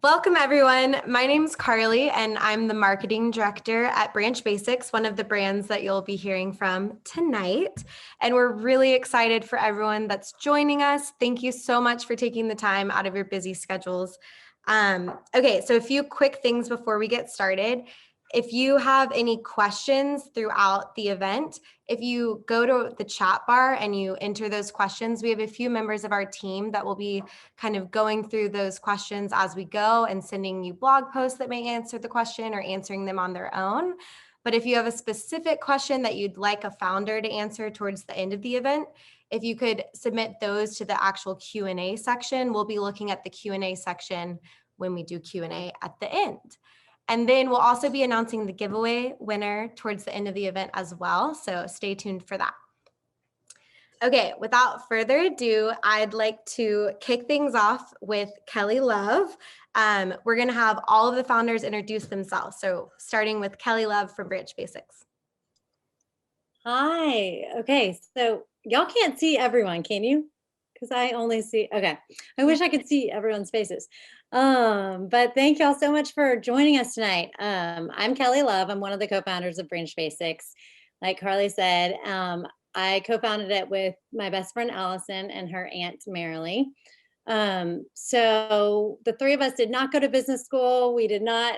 Welcome, everyone. My name's Carly, and I'm the marketing director at Branch Basics, one of the brands that you'll be hearing from tonight. And we're really excited for everyone that's joining us. Thank you so much for taking the time out of your busy schedules. Okay, so a few quick things before we get started. If you have any questions throughout the event, if you go to the chat bar and you enter those questions, we have a few members of our team that will be kind of going through those questions as we go and sending you blog posts that may answer the question or answering them on their own. But if you have a specific question that you'd like a founder to answer towards the end of the event, if you could submit those to the actual Q&A section, we'll be looking at the Q&A section when we do Q&A at the end. And then we'll also be announcing the giveaway winner towards the end of the event as well. So stay tuned for that. Okay, without further ado, I'd like to kick things off with Kelly Love. We're going to have all of the founders introduce themselves. So starting with Kelly Love from Branch Basics. Hi. Okay, so y'all can't see everyone, can you? Because I only see, okay. I wish I could see everyone's faces. But thank y'all so much for joining us tonight. I'm Kelly Love. I'm one of the co-founders of Branch Basics. Like Carly said, I co-founded it with my best friend Allison and her aunt Marilee. So the three of us did not go to business school. We did not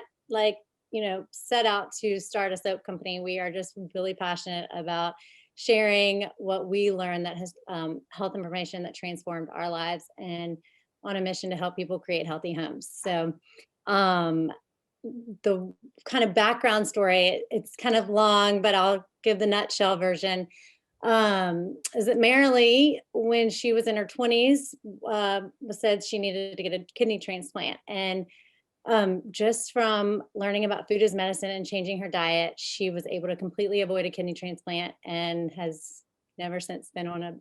set out to start a soap company. We are just really passionate about sharing what we learned that has health information that transformed our lives, and on a mission to help people create healthy homes. So the kind of background story, it's kind of long, but I'll give the nutshell version. Is that Marilee, when she was in her 20s, said she needed to get a kidney transplant. And just from learning about food as medicine and changing her diet, she was able to completely avoid a kidney transplant and has never since been on a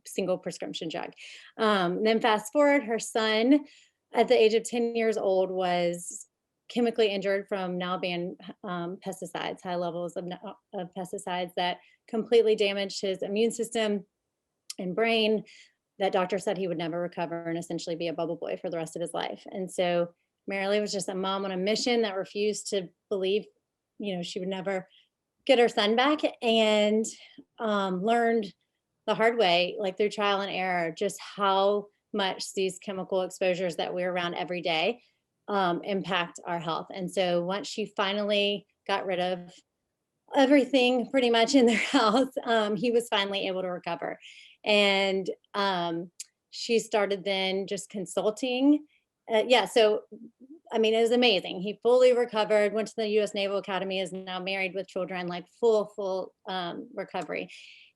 single prescription drug. Then fast forward, her son at the age of 10 years old was chemically injured from now being pesticides, high levels of pesticides that completely damaged his immune system and brain. That doctor said he would never recover and essentially be a bubble boy for the rest of his life. And so Marilee was just a mom on a mission that refused to believe, she would never get her son back, and learned the hard way, like through trial and error, just how much these chemical exposures that we're around every day impact our health. And so once she finally got rid of everything pretty much in their house, he was finally able to recover. And she started then just consulting. So it was amazing. He fully recovered, went to the U.S. Naval Academy, is now married with children, like full recovery.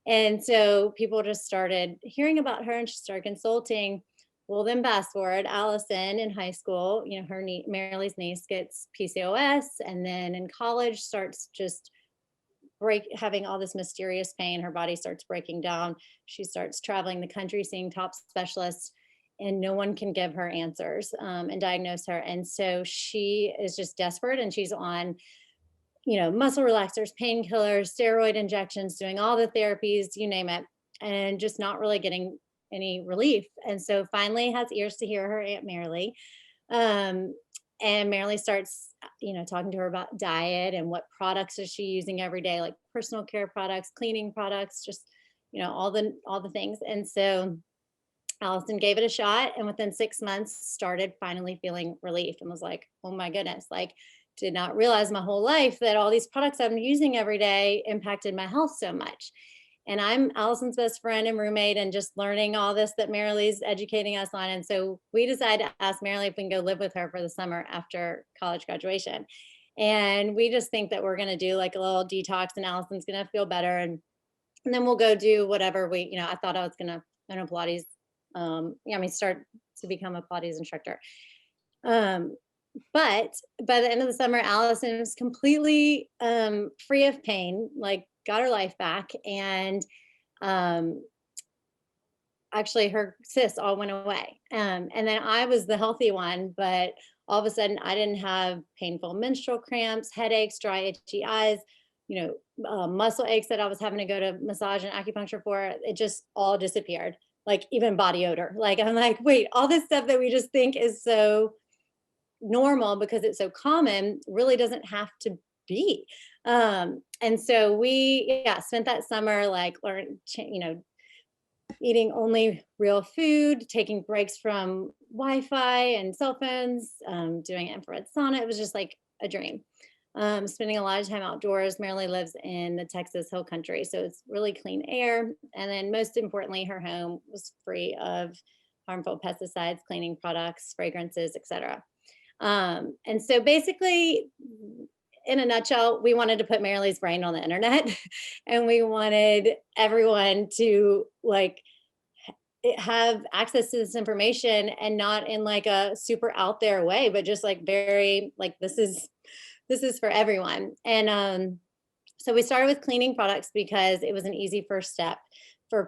And so people just started hearing about her, and she started consulting. Well, then fast forward, Allison in high school, Marilee's niece gets PCOS, and then in college starts just having all this mysterious pain. Her body starts breaking down. She starts traveling the country, seeing top specialists, and no one can give her answers and diagnose her. And so she is just desperate, and she's on, muscle relaxers, painkillers, steroid injections, doing all the therapies, you name it, and just not really getting any relief. And so finally has ears to hear her Aunt Marilee. And Marilee starts, talking to her about diet and what products is she using every day, like personal care products, cleaning products, just, all the things. And so Allison gave it a shot, and within 6 months started finally feeling relief, and was like, oh my goodness, did not realize my whole life that all these products I'm using every day impacted my health so much. And I'm Allison's best friend and roommate, and just learning all this that Marilee's educating us on. And so we decided to ask Marilee if we can go live with her for the summer after college graduation. And we just think that we're going to do like a little detox, and Allison's going to feel better. And then we'll go do whatever I thought I was going to learn Pilates. Start to become a Pilates instructor. But by the end of the summer, Allison was completely free of pain, got her life back. And actually her cysts all went away. And then I was the healthy one, but all of a sudden I didn't have painful menstrual cramps, headaches, dry, itchy eyes, muscle aches that I was having to go to massage and acupuncture for. It just all disappeared. Even body odor. I'm like, wait, all this stuff that we just think is so normal because it's so common really doesn't have to be. And so we, spent that summer like eating only real food, taking breaks from Wi-Fi and cell phones, doing infrared sauna. It was just like a dream. Spending a lot of time outdoors. Marilee lives in the Texas Hill Country, so it's really clean air. And then most importantly, her home was free of harmful pesticides, cleaning products, fragrances, etc. And so basically, in a nutshell, we wanted to put Marilee's brain on the internet and we wanted everyone to like have access to this information, and not in like a super out there way, but just like very like this is for everyone. And so we started with cleaning products because it was an easy first step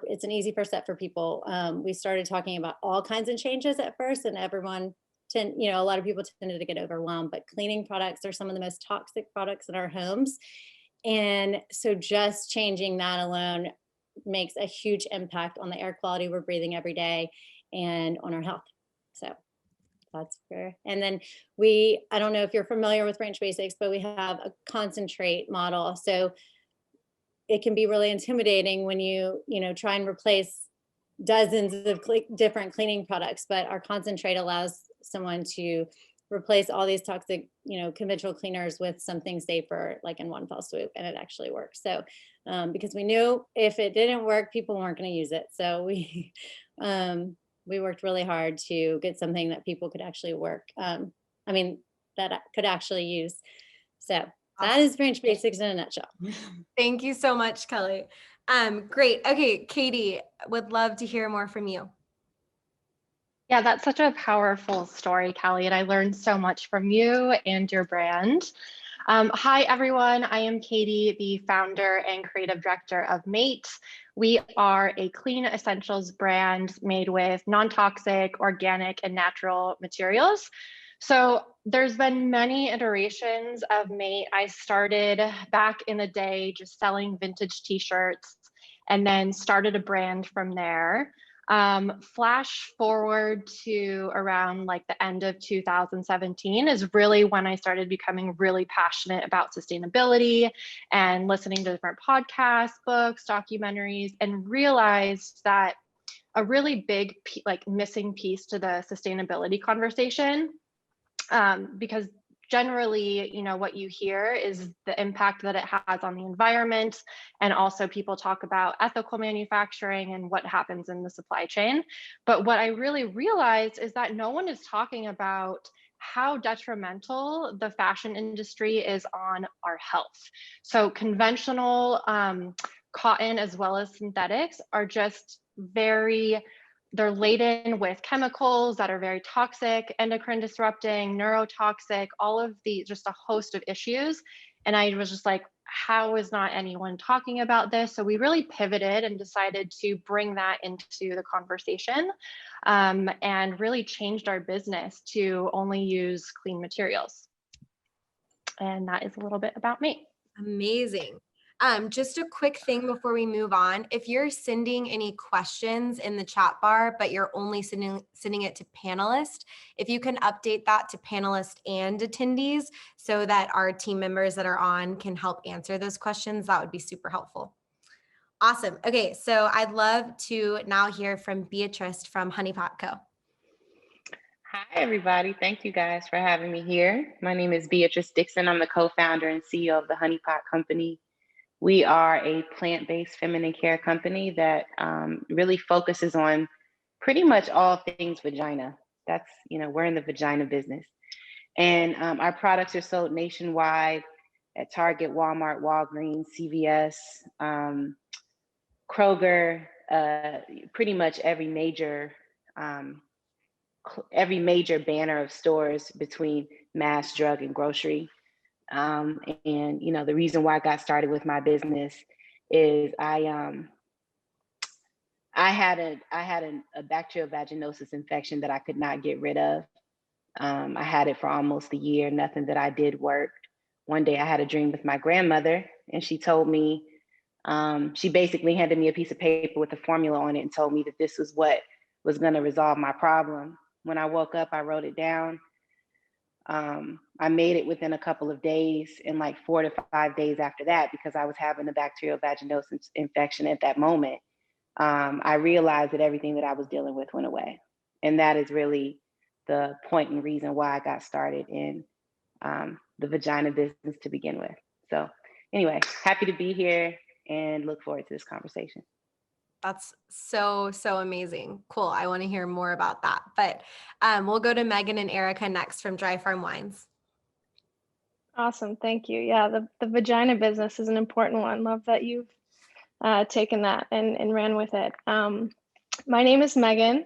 it's an easy first step for people. We started talking about all kinds of changes at first, and a lot of people tended to get overwhelmed, but cleaning products are some of the most toxic products in our homes. And so just changing that alone makes a huge impact on the air quality we're breathing every day and on our health. So that's fair. And then I don't know if you're familiar with Branch Basics, but we have a concentrate model. So it can be really intimidating when you try and replace dozens of different cleaning products, but our concentrate allows someone to replace all these toxic, conventional cleaners with something safer, like in one fell swoop, and it actually works. So, because we knew if it didn't work, people weren't going to use it. So we worked really hard to get something that people could actually that could actually use. So that is Branch Basics in a nutshell. Thank you so much, Kelly. Great. Okay, Katie, would love to hear more from you. Yeah, that's such a powerful story, Kelly, and I learned so much from you and your brand. Hi, everyone. I am Katie, the founder and creative director of Mate. We are a clean essentials brand made with non-toxic, organic, and natural materials. So there's been many iterations of Mate. I started back in the day just selling vintage t-shirts and then started a brand from there. Flash forward to around like the end of 2017 is really when I started becoming really passionate about sustainability and listening to different podcasts, books, documentaries, and realized that a really big missing piece to the sustainability conversation, because generally, what you hear is the impact that it has on the environment. And also people talk about ethical manufacturing and what happens in the supply chain. But what I really realized is that no one is talking about how detrimental the fashion industry is on our health. So conventional cotton as well as synthetics are just they're laden with chemicals that are very toxic, endocrine disrupting, neurotoxic, all of just a host of issues. And I was just like, how is not anyone talking about this? So we really pivoted and decided to bring that into the conversation, and really changed our business to only use clean materials. And that is a little bit about me. Amazing. Just a quick thing before we move on. If you're sending any questions in the chat bar, but you're only sending it to panelists, if you can update that to panelists and attendees so that our team members that are on can help answer those questions, that would be super helpful. Awesome. Okay, so I'd love to now hear from Beatrice from Honey Pot Co. Hi, everybody. Thank you guys for having me here. My name is Beatrice Dixon. I'm the co-founder and CEO of the Honey Pot Company. We are a plant-based feminine care company that really focuses on pretty much all things vagina. That's, we're in the vagina business. And our products are sold nationwide at Target, Walmart, Walgreens, CVS, Kroger, pretty much every major banner of stores between mass, drug, and grocery. And the reason why I got started with my business is I had a bacterial vaginosis infection that I could not get rid of. I had it for almost a year. Nothing that I did worked. One day I had a dream with my grandmother, and she told me, she basically handed me a piece of paper with a formula on it and told me that this was what was going to resolve my problem. When I woke up, I wrote it down. I made it within a couple of days, and like 4 to 5 days after that, because I was having a bacterial vaginosis infection at that moment, I realized that everything that I was dealing with went away. And that is really the point and reason why I got started in the vagina business to begin with. So anyway, happy to be here and look forward to this conversation. That's so amazing. Cool. I want to hear more about that. But we'll go to Megan and Erica next from Dry Farm Wines. Awesome. Thank you. Yeah, the vagina business is an important one. Love that you've taken that and ran with it. My name is Megan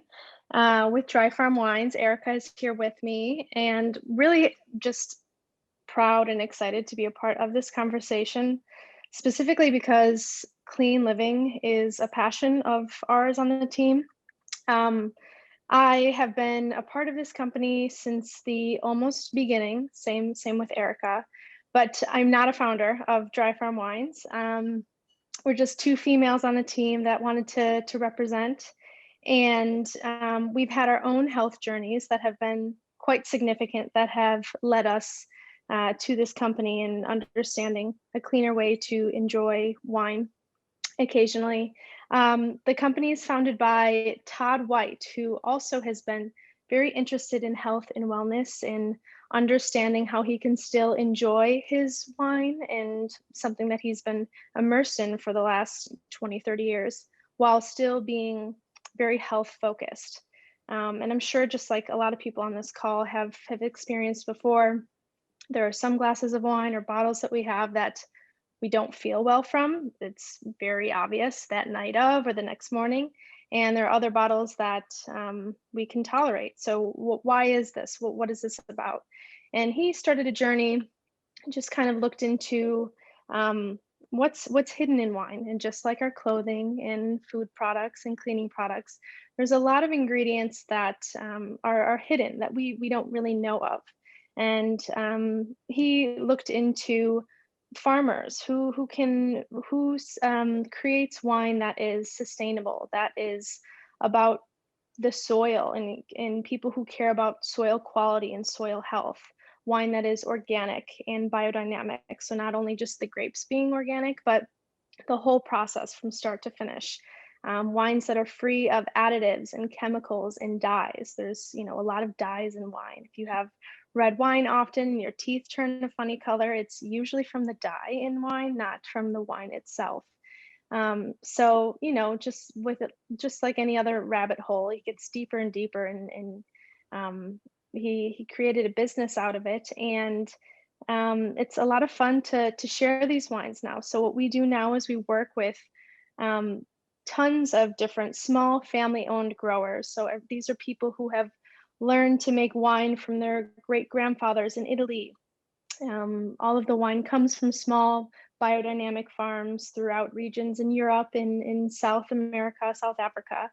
with Dry Farm Wines. Erica is here with me, and really just proud and excited to be a part of this conversation, specifically because clean living is a passion of ours on the team. I have been a part of this company since the almost beginning, same with Erica, but I'm not a founder of Dry Farm Wines. We're just two females on the team that wanted to represent. And we've had our own health journeys that have been quite significant, that have led us to this company and understanding a cleaner way to enjoy wine occasionally. The company is founded by Todd White, who also has been very interested in health and wellness and understanding how he can still enjoy his wine, and something that he's been immersed in for the last 20, 30 years, while still being very health focused. And I'm sure, just like a lot of people on this call have experienced before, there are some glasses of wine or bottles that we have that we don't feel well from. It's very obvious that night of or the next morning. And there are other bottles that we can tolerate. So why is this? What is this about? And he started a journey, just kind of looked into what's hidden in wine. And just like our clothing and food products and cleaning products, there's a lot of ingredients that are hidden that we don't really know of. And he looked into farmers who creates wine that is sustainable, that is about the soil, and people who care about soil quality and soil health, wine that is organic and biodynamic. So not only just the grapes being organic, but the whole process from start to finish. Wines that are free of additives and chemicals and dyes. There's a lot of dyes in wine. If you have red wine, often your teeth turn a funny color. It's usually from the dye in wine, not from the wine itself. So just like any other rabbit hole, it gets deeper and deeper, and he created a business out of it. And it's a lot of fun to share these wines now. So what we do now is we work with tons of different small family-owned growers. So these are people who have learned to make wine from their great-grandfathers in Italy. All of the wine comes from small biodynamic farms throughout regions in Europe, in South America, South Africa.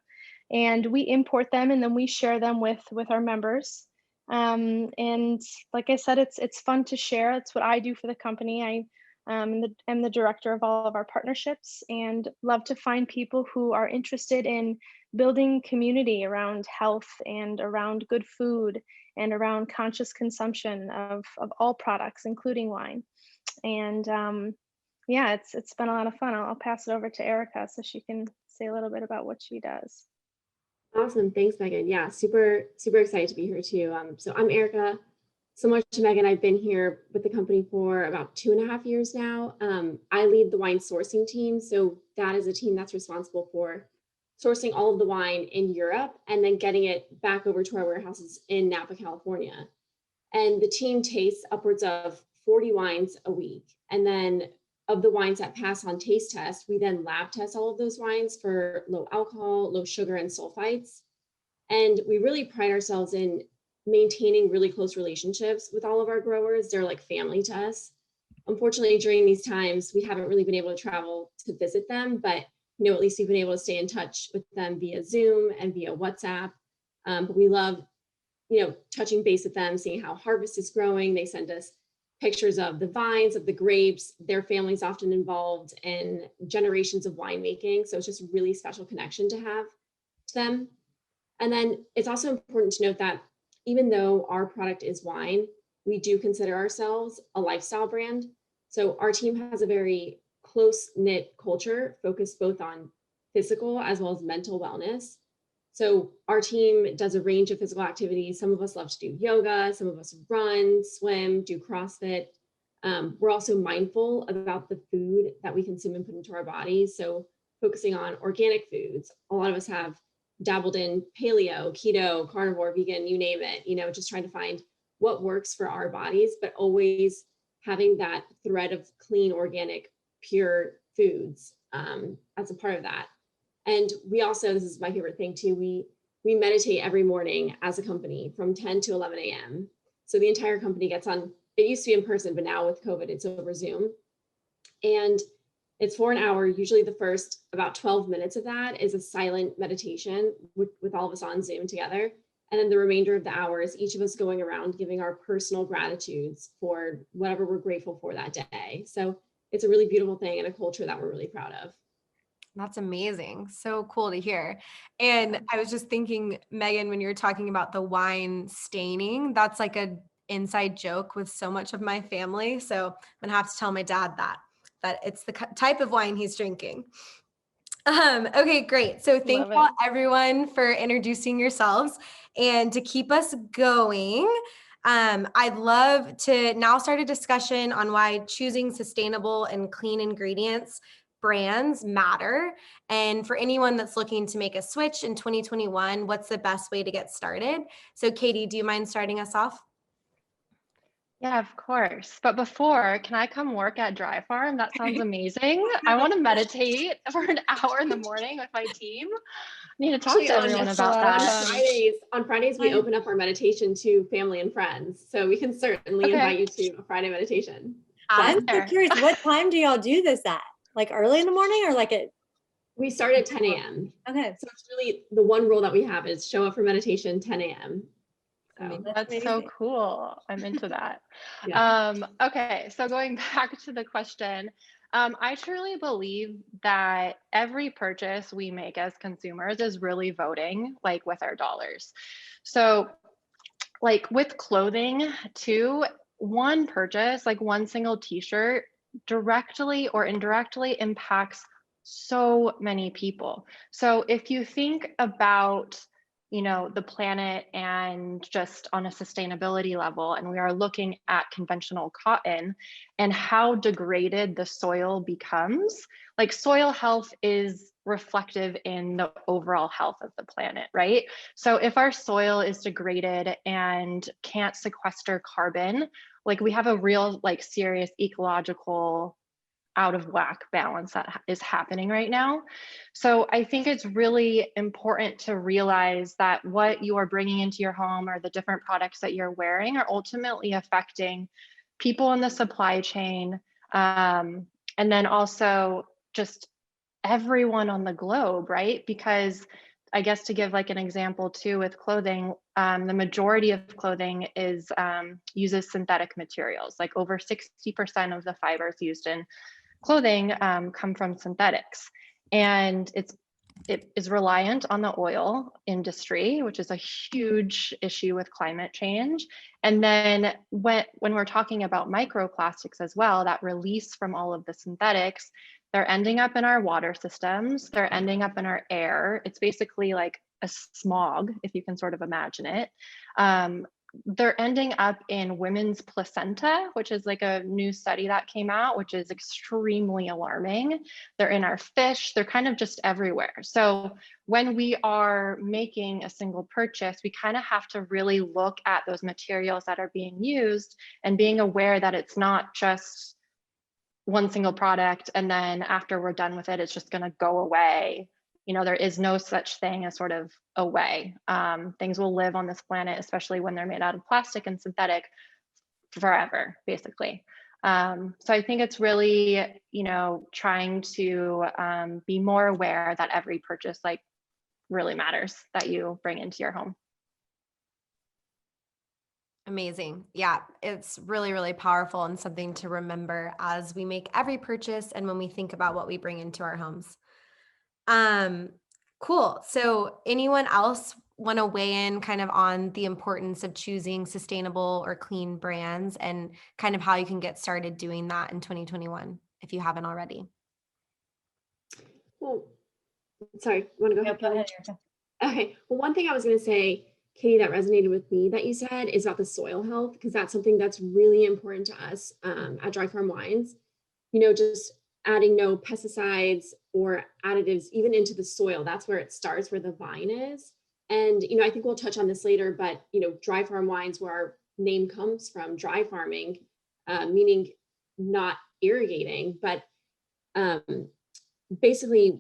And we import them, and then we share them with our members. And like I said, it's fun to share. It's what I do for the company. I am the director of all of our partnerships, and love to find people who are interested in building community around health and around good food and around conscious consumption of all products, including wine. And yeah, it's been a lot of fun. I'll pass it over to Erica so she can say a little bit about what she does. Awesome. Thanks, Megan. Yeah, super excited to be here too. So I'm Erica. Similar to Megan, I've been here with the company for about 2.5 years now. I lead the wine sourcing team. So that is a team that's responsible for sourcing all of the wine in Europe and then getting it back over to our warehouses in Napa, California. And the team tastes upwards of 40 wines a week. And then of the wines that pass on taste test, we then lab test all of those wines for low alcohol, low sugar, and sulfites. And we really pride ourselves in maintaining really close relationships with all of our growers. They're like family to us. Unfortunately, during these times, we haven't really been able to travel to visit them, but at least we've been able to stay in touch with them via Zoom and via WhatsApp. But we love, touching base with them, seeing how harvest is growing. They send us pictures of the vines, of the grapes. Their family's often involved in generations of winemaking. So it's just a really special connection to have to them. And then it's also important to note that even though our product is wine, we do consider ourselves a lifestyle brand. So our team has a very close-knit culture focused both on physical as well as mental wellness. So our team does a range of physical activities. Some of us love to do yoga, some of us run, swim, do CrossFit. We're also mindful about the food that we consume and put into our bodies. So focusing on organic foods. A lot of us have dabbled in paleo, keto, carnivore, vegan, you name it, just trying to find what works for our bodies, but always having that thread of clean, organic, pure foods as a part of that. And we also, this is my favorite thing too, we meditate every morning as a company from 10 to 11 a.m. So the entire company gets on, it used to be in person, but now with COVID, it's over Zoom. And it's for an hour. Usually the first about 12 minutes of that is a silent meditation with all of us on Zoom together. And then the remainder of the hour is each of us going around giving our personal gratitudes for whatever we're grateful for that day. So it's a really beautiful thing and a culture that we're really proud of. That's amazing. So cool to hear. And I was just thinking, Megan, when you were talking about the wine staining, that's like an inside joke with so much of my family. So I'm gonna have to tell my dad that it's the type of wine he's drinking. Okay, great. So thank you all, everyone, for introducing yourselves. And to keep us going, I'd love to now start a discussion on why choosing sustainable and clean ingredients brands matter. And for anyone that's looking to make a switch in 2021, what's the best way to get started? So Katie, do you mind starting us off? Yeah, of course. But before, can I come work at Dry Farm? That sounds amazing. I want to meditate for an hour in the morning with my team. I need to talk to everyone about that. On Fridays, we open up our meditation to family and friends. So we can certainly invite you to a Friday meditation. I'm so curious, what time do y'all do this at? Like early in the morning or like we start at 10 a.m. Okay. So it's really the one rule that we have is show up for meditation 10 a.m. So. That's so cool. I'm into that. Yeah. Okay, so going back to the question, I truly believe that every purchase we make as consumers is really voting like with our dollars. So like with clothing too, one purchase, like one single t-shirt directly or indirectly impacts so many people. So if you think about the planet and just on a sustainability level, and we are looking at conventional cotton and how degraded the soil becomes, like soil health is reflective in the overall health of the planet, right? So if our soil is degraded and can't sequester carbon, like we have a real like serious ecological out of whack balance that is happening right now. So I think it's really important to realize that what you are bringing into your home or the different products that you're wearing are ultimately affecting people in the supply chain. And then also just everyone on the globe, right? Because I guess to give like an example too with clothing, the majority of clothing is uses synthetic materials. Like over 60% of the fibers used in clothing come from synthetics, and it is reliant on the oil industry, which is a huge issue with climate change. And then when we're talking about microplastics as well, that release from all of the synthetics, they're ending up in our water systems, they're ending up in our air. It's basically like a smog, if you can sort of imagine it. They're ending up in women's placenta, which is like a new study that came out, which is extremely alarming. They're in our fish, they're kind of just everywhere. So when we are making a single purchase, we kind of have to really look at those materials that are being used and being aware that it's not just one single product and then after we're done with it, it's just going to go away. There is no such thing as sort of a way. Things will live on this planet, especially when they're made out of plastic and synthetic, forever, basically. So I think it's really, trying to be more aware that every purchase like really matters that you bring into your home. Amazing. Yeah, it's really, really powerful and something to remember as we make every purchase and when we think about what we bring into our homes. Cool. So anyone else want to weigh in kind of on the importance of choosing sustainable or clean brands and kind of how you can get started doing that in 2021 if you haven't already? Well, sorry, want to go No, ahead? go Kelly? ahead, Erica. Okay. Well, one thing I was going to say, Katie, that resonated with me that you said is about the soil health, because that's something that's really important to us at Dry Farm Wines. Just adding no pesticides or additives even into the soil. That's where it starts, where the vine is. And, I think we'll touch on this later, but, Dry Farm Wines, where our name comes from, dry farming, meaning not irrigating, but basically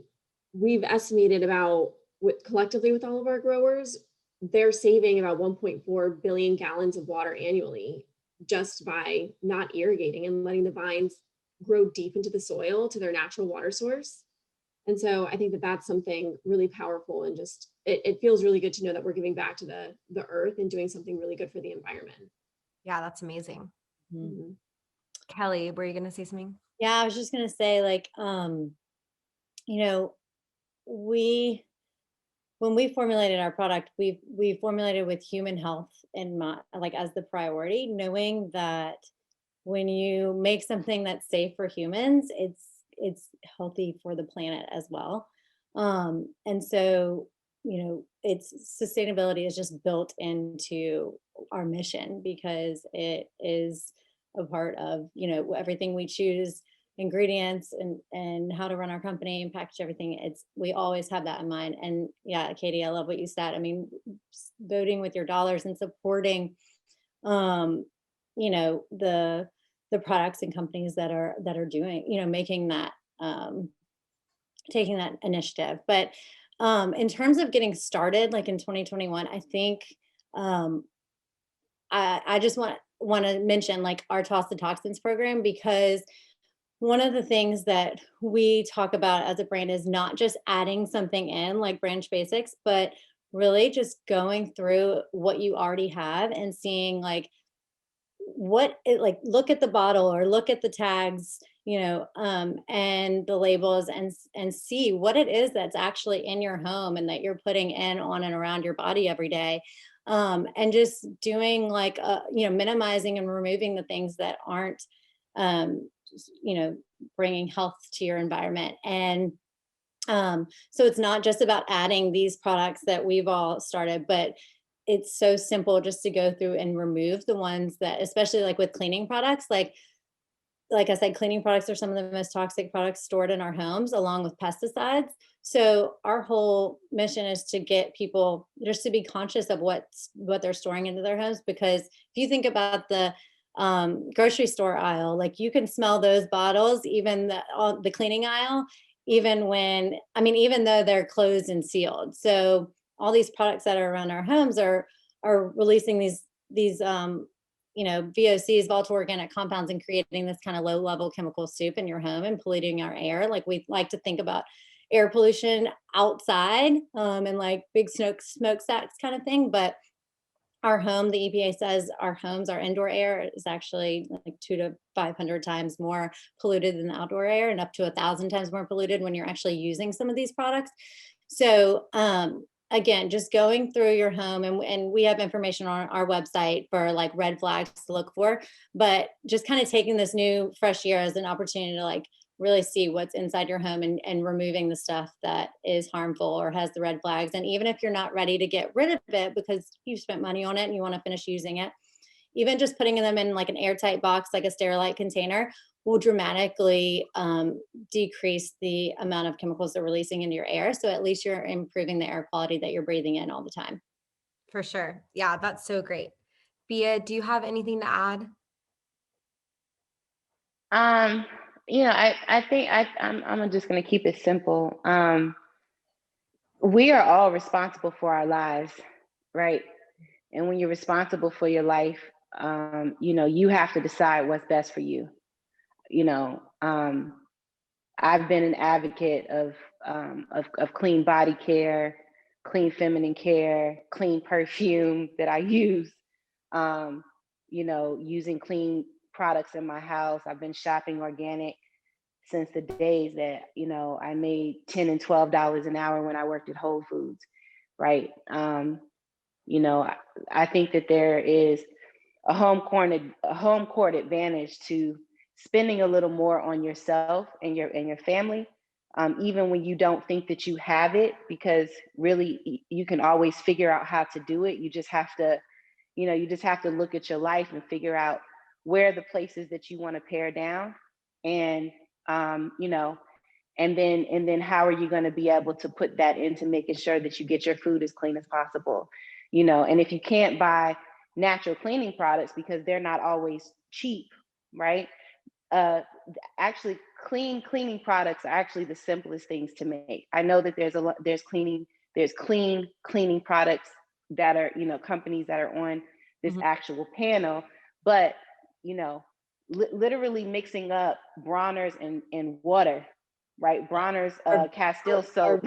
we've estimated about collectively with all of our growers, they're saving about 1.4 billion gallons of water annually just by not irrigating and letting the vines grow deep into the soil to their natural water source. And so I think that that's something really powerful, and just it feels really good to know that we're giving back to the earth and doing something really good for the environment. Yeah, that's amazing. Mhm. Kelly, were you going to say something? Yeah, I was just gonna say, like, we when we formulated our product, we formulated with human health in mind, like as the priority, knowing that when you make something that's safe for humans, it's healthy for the planet as well. And so, it's sustainability is just built into our mission because it is a part of, everything we choose, ingredients and how to run our company and package everything. We always have that in mind. And yeah, Katie, I love what you said. I mean, voting with your dollars and supporting the products and companies that are doing, making that taking that initiative. But in terms of getting started, like in 2021, I think I just want to mention like our Toss the Toxins program, because one of the things that we talk about as a brand is not just adding something in like Branch Basics, but really just going through what you already have and seeing like what it like, look at the bottle or look at the tags, and the labels, and see what it is that's actually in your home and that you're putting in, on and around your body every day. And just doing like minimizing and removing the things that aren't um bringing health to your environment. And so it's not just about adding these products that we've all started, but it's so simple just to go through and remove the ones that, especially like with cleaning products, like I said, cleaning products are some of the most toxic products stored in our homes, along with pesticides. So our whole mission is to get people just to be conscious of what they're storing into their homes. Because if you think about the grocery store aisle, like you can smell those bottles, even the cleaning aisle, even though they're closed and sealed. So all these products that are around our homes are releasing these VOCs, volatile organic compounds, and creating this kind of low level chemical soup in your home and polluting our air. Like we like to think about air pollution outside and like big smokestacks kind of thing. But our home, the EPA says our homes, our indoor air is actually like 200 to 500 times more polluted than the outdoor air, and up to 1,000 times more polluted when you're actually using some of these products. So again, just going through your home, and we have information on our website for like red flags to look for, but just kind of taking this new fresh year as an opportunity to like really see what's inside your home, and removing the stuff that is harmful or has the red flags. And even if you're not ready to get rid of it because you've spent money on it and you want to finish using it, even just putting them in like an airtight box, like a Sterilite container, will dramatically decrease the amount of chemicals they're releasing into your air. So at least you're improving the air quality that you're breathing in all the time. For sure. Yeah, that's so great. Bia, do you have anything to add? I think I'm just gonna keep it simple. We are all responsible for our lives, right? And when you're responsible for your life, you have to decide what's best for you. You know, I've been an advocate of clean body care, clean feminine care, clean perfume that I use. Using clean products in my house. I've been shopping organic since the days that I made $10 and $12 an hour when I worked at Whole Foods, right? You know, I think that there is a home court advantage to spending a little more on yourself and your family, even when you don't think that you have it, because really you can always figure out how to do it. You just have to, you just have to look at your life and figure out where are the places that you want to pare down, and you know, and then how are you going to be able to put that into making sure that you get your food as clean as possible, and if you can't buy natural cleaning products because they're not always cheap, right? uh Actually, cleaning products are actually the simplest things to make. I know that there's clean cleaning products that are, companies that are on this Mhm. actual panel, but you know literally mixing up Bronner's and water, right? Bronner's Or, Castile or soap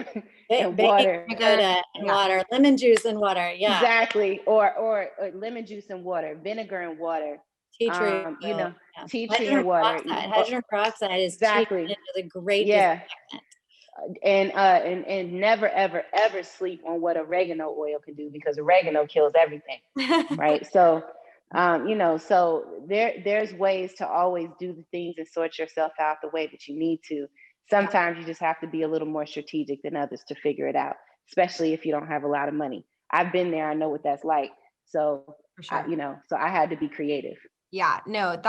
and baking water. soda and Yeah. water, lemon juice and water. Yeah. Exactly. Or lemon juice and water, vinegar and water, Tea tree oil. Yeah. tea tree and Hydrogen water. peroxide. Hydrogen peroxide is cheap and Exactly. it is a great Yeah. disinfectant. And never ever sleep on what oregano oil can do, because oregano kills everything, right? So so there's ways to always do the things and sort yourself out the way that you need to. Sometimes you just have to be a little more strategic than others to figure it out, especially if you don't have a lot of money. I've been there. I know what that's like. So For sure. so I had to be creative. Yeah, no,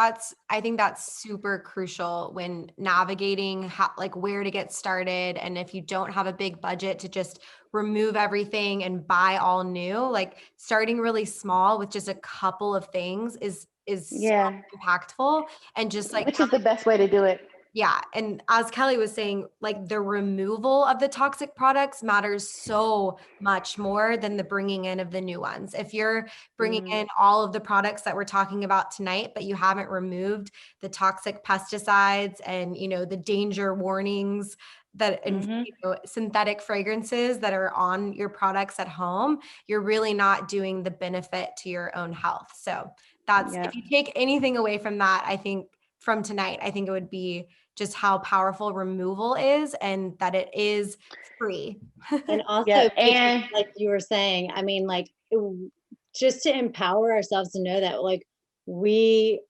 I think that's super crucial when navigating how, like, where to get started. And if you don't have a big budget to just remove everything and buy all new, like starting really small with just a couple of things is so Yeah, impactful. And just like which is the best way to do it. yeah. And as Kelly was saying, like the removal of the toxic products matters so much more than the bringing in of the new ones. If you're bringing Mhm. in all of the products that we're talking about tonight, but you haven't removed the toxic pesticides and, the danger warnings that, and Mhm. synthetic fragrances that are on your products at home, you're really not doing the benefit to your own health. So Yeah. if you take anything away from that, I think from tonight, I think it would be just how powerful removal is and that it is free. And also, Yeah. And like you were saying, I mean, like just to empower ourselves to know that like we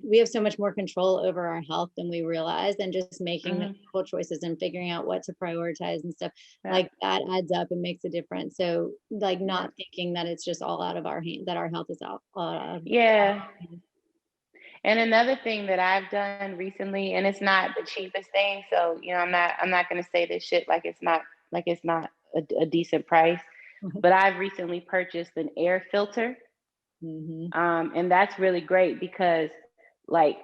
we have so much more control over our health than we realize, and just making the mhm. difficult choices and figuring out what to prioritize and stuff Yeah. like that adds up and makes a difference. So like Yeah. not thinking that it's just all out of our hand, that our health is all out of Yeah. And another thing that I've done recently, and it's not the cheapest thing, so I'm not gonna say this shit like it's not a decent price, but I've recently purchased an air filter, Mhm. and that's really great because like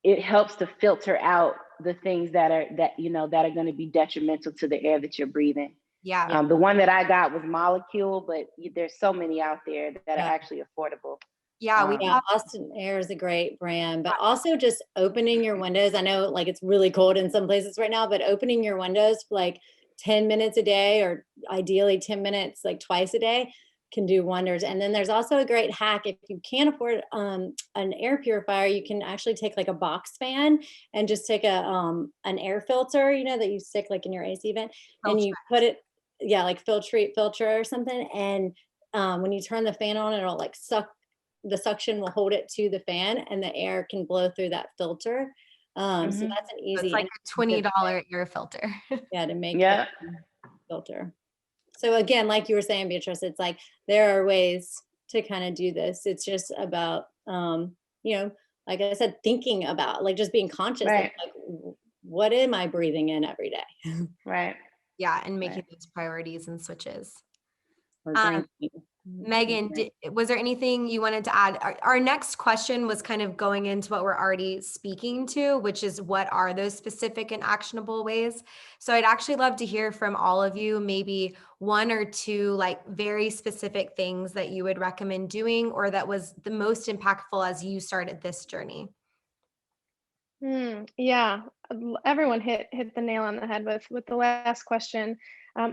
it helps to filter out the things that are going to be detrimental to the air that you're breathing. Yeah. Yeah. The one that I got was molecule, but there's so many out there that are Yeah. actually affordable. Yeah. We Yeah, have, Austin Air is a great brand, but also just opening your windows. I know like it's really cold in some places right now, but opening your windows for like 10 minutes a day, or ideally 10 minutes like twice a day, can do wonders. And then there's also a great hack. If you can't afford an air purifier, you can actually take like a box fan and just take an air filter, that you stick like in your AC vent, and you put it, yeah, like filter or something. And when you turn the fan on, it'll like the suction will hold it to the fan and the air can blow through that filter. So Hmm. that's an it's easy like and a $20 air filter. yeah, to make your Yeah. filter. So again, like you were saying, Beatrice, it's like there are ways to kind of do this. It's just about like I said, thinking about like just being conscious of Right. like what am I breathing in every day? Right. Yeah. And making Right. those priorities and switches. Or Um, drinking. Megan, was there anything you wanted to add? Our next question was kind of going into what we're already speaking to, which is what are those specific and actionable ways? So I'd actually love to hear from all of you, maybe one or two like very specific things that you would recommend doing or that was the most impactful as you started this journey. Yeah, everyone hit the nail on the head with the last question.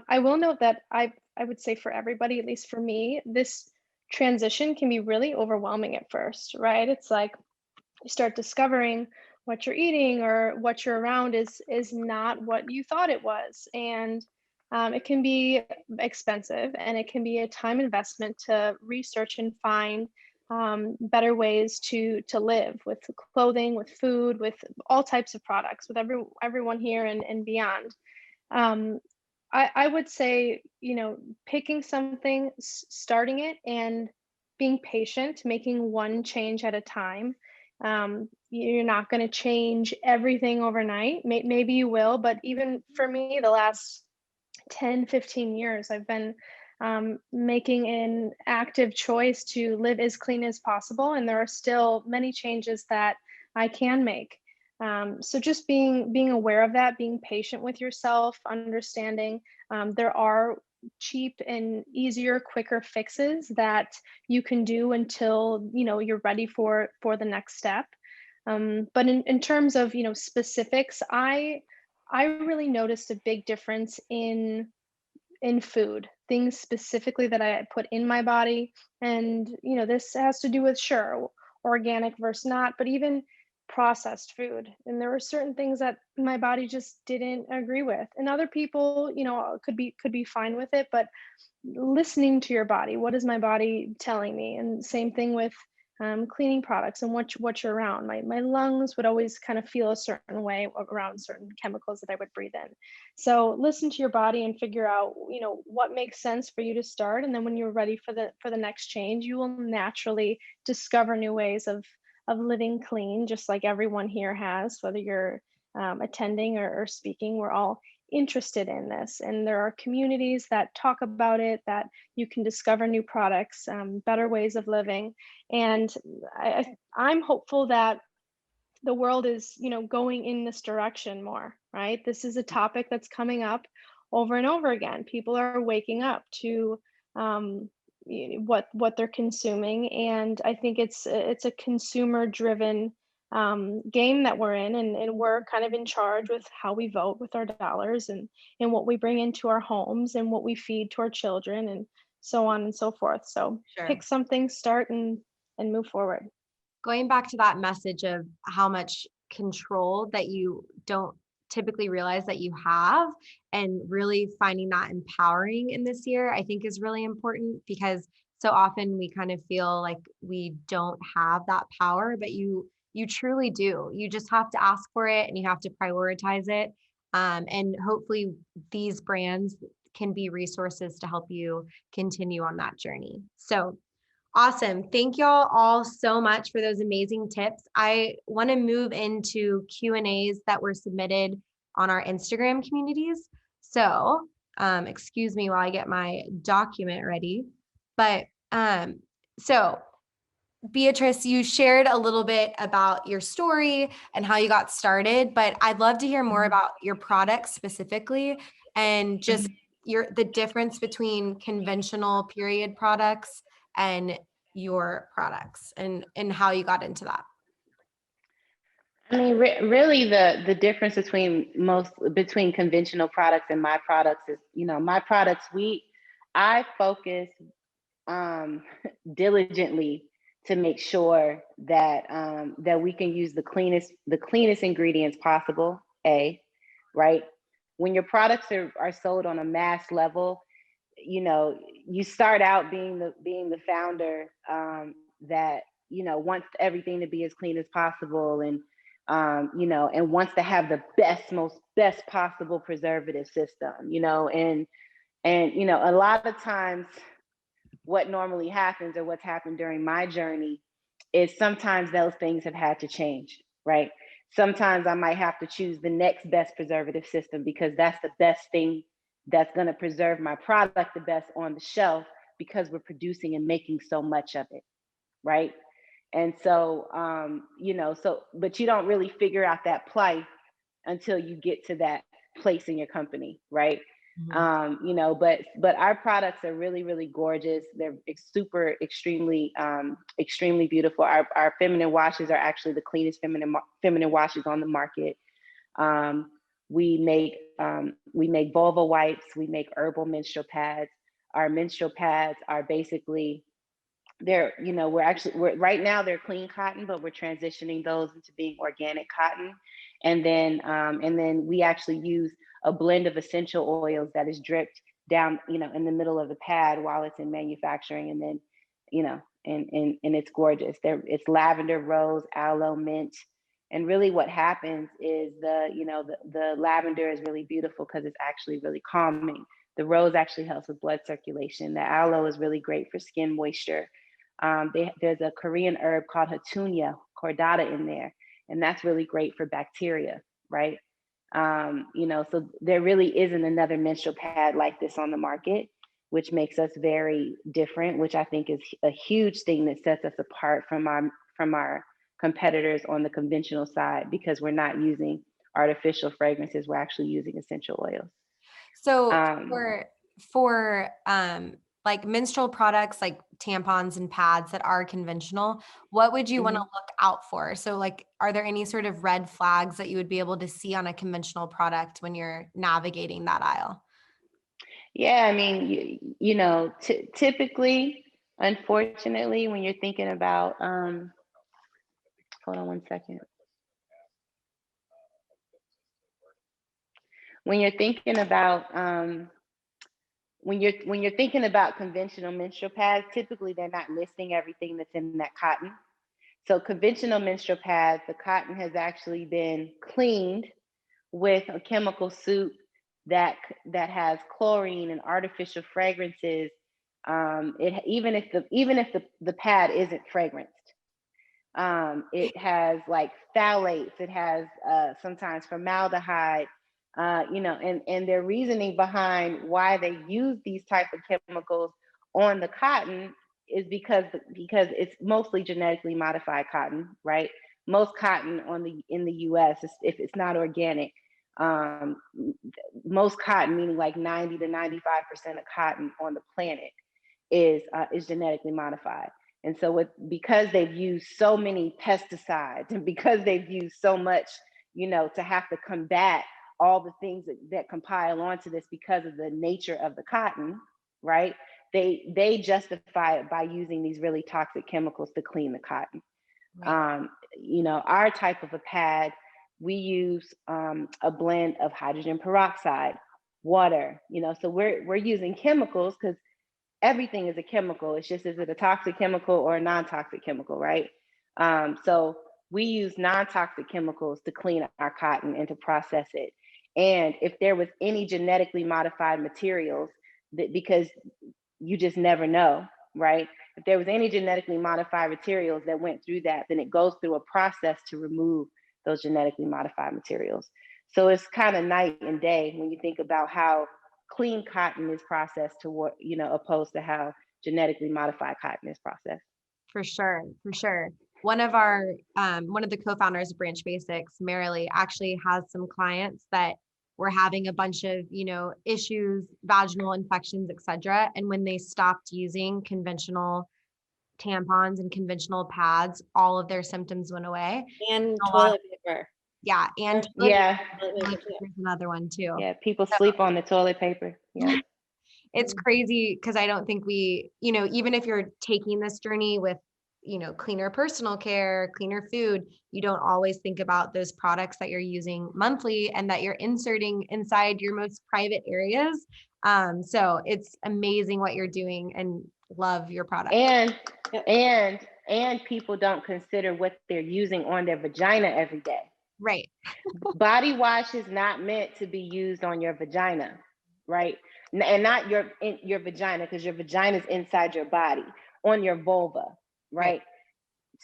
I will note that I would say for everybody, at least for me, this transition can be really overwhelming at first, right? It's like you start discovering what you're eating or what you're around is not what you thought it was, and it can be expensive, and it can be a time investment to research and find better ways to live with clothing, with food, with all types of products, with everyone here and beyond. Um, I would say, picking something, starting it, and being patient, making one change at a time. You're not going to change everything overnight. Maybe you will, but even for me, the last 10, 15 years, I've been making an active choice to live as clean as possible. And there are still many changes that I can make. So just being aware of that, being patient with yourself, understanding there are cheap and easier, quicker fixes that you can do until you're ready for the next step. But in terms of specifics, I really noticed a big difference in food, things specifically that I put in my body. And, this has to do with, sure, organic versus not, but even processed food. And there were certain things that my body just didn't agree with. And other people, could be fine with it, but listening to your body, what is my body telling me? And same thing with cleaning products and what you're around. My lungs would always kind of feel a certain way around certain chemicals that I would breathe in. So listen to your body and figure out, what makes sense for you to start. And then when you're ready for the next change, you will naturally discover new ways of living clean, just like everyone here has, whether you're attending or speaking. We're all interested in this, and there are communities that talk about it, that you can discover new products, better ways of living. And I'm hopeful that the world is going in this direction more, right? This is a topic that's coming up over and over again. People are waking up to what they're consuming, and I think it's a consumer driven game that we're in, and we're kind of in charge with how we vote with our dollars, and what we bring into our homes, and what we feed to our children, and so on and so forth. So Sure. pick something, start, and move forward. Going back to that message of how much control that you don't typically realize that you have, and really finding that empowering in this year, I think is really important, because so often we kind of feel like we don't have that power, but you truly do. You just have to ask for it, and you have to prioritize it. And hopefully these brands can be resources to help you continue on that journey. So awesome. Thank y'all all so much for those amazing tips. I want to move into Q&As that were submitted on our Instagram communities. So excuse me while I get my document ready. But so Beatrice, you shared a little bit about your story and how you got started, but I'd love to hear more about your products specifically, and just the difference between conventional period products and your products, and how you got into that. I mean, really, the difference between conventional products and my products is, my products, I focus diligently to make sure that that we can use the cleanest ingredients possible. Right? When your products are sold on a mass level, you start out being the founder that wants everything to be as clean as possible, and and wants to have the best possible preservative system, and a lot of times what normally happens, or what's happened during my journey, is sometimes those things have had to change, right? Sometimes I might have to choose the next best preservative system, because that's the best thing that's going to preserve my product the best on the shelf, because we're producing and making so much of it, right? And so, but you don't really figure out that plight until you get to that place in your company, right? But our products are really, really gorgeous. They're extremely beautiful. Our feminine washes are actually the cleanest feminine washes on the market. We make vulva wipes. We make herbal menstrual pads. Our menstrual pads are basically, we're right now they're clean cotton, but we're transitioning those into being organic cotton. And then we actually use a blend of essential oils that is dripped down, in the middle of the pad while it's in manufacturing. And then, and it's gorgeous. It's lavender, rose, aloe, mint. And really what happens is the lavender is really beautiful because it's actually really calming. The rose actually helps with blood circulation. The aloe is really great for skin moisture. There's a Korean herb called Hatunia cordata in there, and that's really great for bacteria, right? So there really isn't another menstrual pad like this on the market, which makes us very different, which I think is a huge thing that sets us apart from our competitors on the conventional side, because we're not using artificial fragrances, we're actually using essential oils. So for like menstrual products like tampons and pads that are conventional, what would you want to look out for? So like, are there any sort of red flags that you would be able to see on a conventional product when you're navigating that aisle? Yeah, I mean, typically, unfortunately, when you're thinking about, hold on one second. When you're thinking about when you're thinking about conventional menstrual pads, typically they're not listing everything that's in that cotton. So conventional menstrual pads, the cotton has actually been cleaned with a chemical soup that has chlorine and artificial fragrances. Even if the pad isn't fragranced, it has like phthalates. It has sometimes formaldehyde. And their reasoning behind why they use these type of chemicals on the cotton is because it's mostly genetically modified cotton, right? Most cotton in the U.S., if it's not organic, most cotton, meaning like 90 to 95% of cotton on the planet, is genetically modified. And so because they've used so many pesticides, and because they've used so much, to have to combat all the things that compile onto this because of the nature of the cotton, right? They justify it by using these really toxic chemicals to clean the cotton. Right. Our type of a pad, we use a blend of hydrogen peroxide, water, so we're using chemicals because everything is a chemical. It's just, is it a toxic chemical or a non-toxic chemical, right? So we use non-toxic chemicals to clean our cotton and to process it. And if there was any genetically modified materials, because you just never know, right? If there was any genetically modified materials that went through that, then it goes through a process to remove those genetically modified materials. So it's kind of night and day when you think about how clean cotton is processed to opposed to how genetically modified cotton is processed. For sure, for sure. One of the co-founders of Branch Basics, Marilee, actually has some clients that were having a bunch of, issues, vaginal infections, etc. And when they stopped using conventional tampons and conventional pads, all of their symptoms went away. And toilet paper. Yeah, and toilet paper is another one too. Yeah, people sleep on the toilet paper. Yeah. It's crazy because I don't think we, even if you're taking this journey with, cleaner personal care, cleaner food, you don't always think about those products that you're using monthly and that you're inserting inside your most private areas. So it's amazing what you're doing and love your product. And people don't consider what they're using on their vagina every day. Right. Body wash is not meant to be used on your vagina, right? And not your vagina, because your vagina is inside your body, on your vulva, right?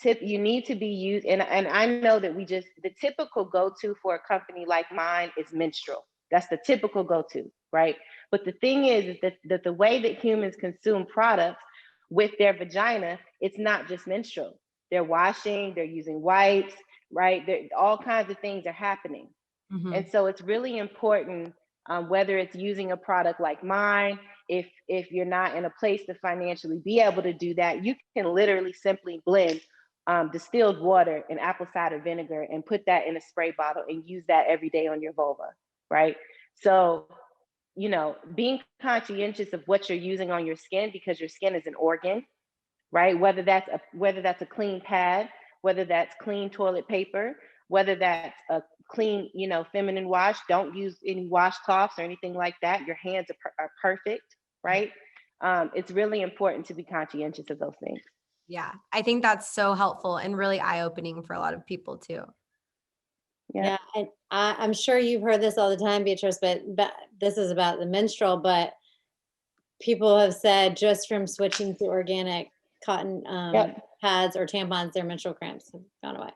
You need to be used, and I know that the typical go-to for a company like mine is menstrual. That's the typical go-to, right? But the thing is that the way that humans consume products with their vagina, it's not just menstrual. They're washing, they're using wipes, right? All kinds of things are happening. Mm-hmm. And so it's really important, whether it's using a product like mine, if you're not in a place to financially be able to do that, you can literally simply blend distilled water and apple cider vinegar and put that in a spray bottle and use that every day on your vulva, right? So, being conscientious of what you're using on your skin, because your skin is an organ, right? Whether that's a clean pad, whether that's clean toilet paper, whether that's a clean, feminine wash. Don't use any washcloths or anything like that. Your hands are perfect, right? It's really important to be conscientious of those things. Yeah, I think that's so helpful and really eye-opening for a lot of people too. Yeah, and I'm sure you've heard this all the time, Beatrice, but this is about the menstrual, but people have said just from switching to organic cotton pads or tampons, their menstrual cramps have gone away.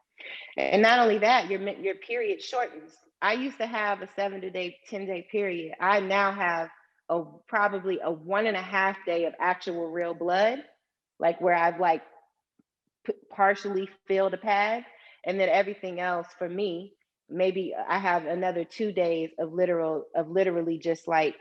And not only that, your period shortens. I used to have a 10-day period. I now have probably a 1.5 day of actual real blood, like where I've like partially filled a pad, and then everything else for me, maybe I have another 2 days of literally just like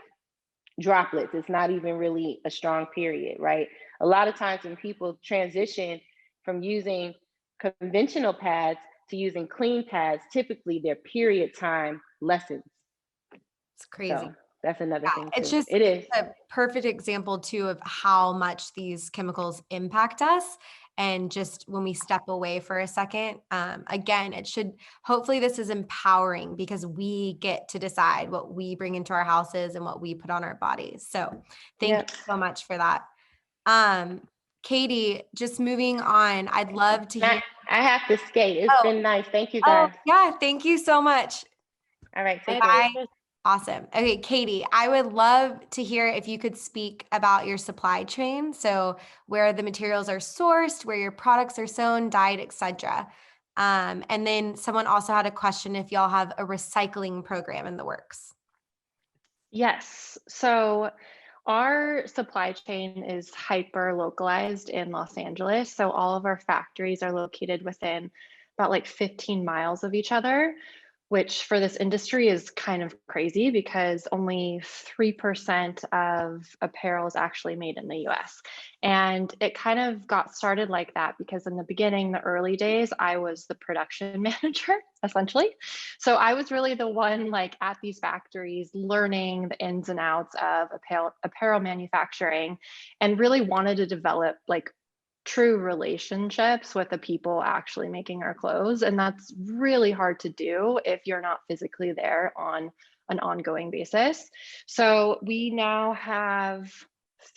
droplets. It's not even really a strong period, right? A lot of times when people transition from using conventional pads to using clean pads, typically their period time lessens. It's crazy. So that's another thing too. It's just It is a perfect example too of how much these chemicals impact us. And just when we step away for a second, again, hopefully this is empowering because we get to decide what we bring into our houses and what we put on our bodies. So thank you so much for that. Katie, just moving on, I'd love to hear. I have to skate. It's been nice. Thank you guys. Yeah, thank you so much. All right. Bye. Awesome. Okay, Katie, I would love to hear if you could speak about your supply chain. So where the materials are sourced, where your products are sewn, dyed, etc. And then someone also had a question if y'all have a recycling program in the works. Yes. So our supply chain is hyper localized in Los Angeles. So all of our factories are located within about like 15 miles of each other, which for this industry is kind of crazy because only 3% of apparel is actually made in the US. And it kind of got started like that because in the beginning, the early days, I was the production manager, essentially. So I was really the one like at these factories learning the ins and outs of apparel manufacturing and really wanted to develop like true relationships with the people actually making our clothes. And that's really hard to do if you're not physically there on an ongoing basis. So we now have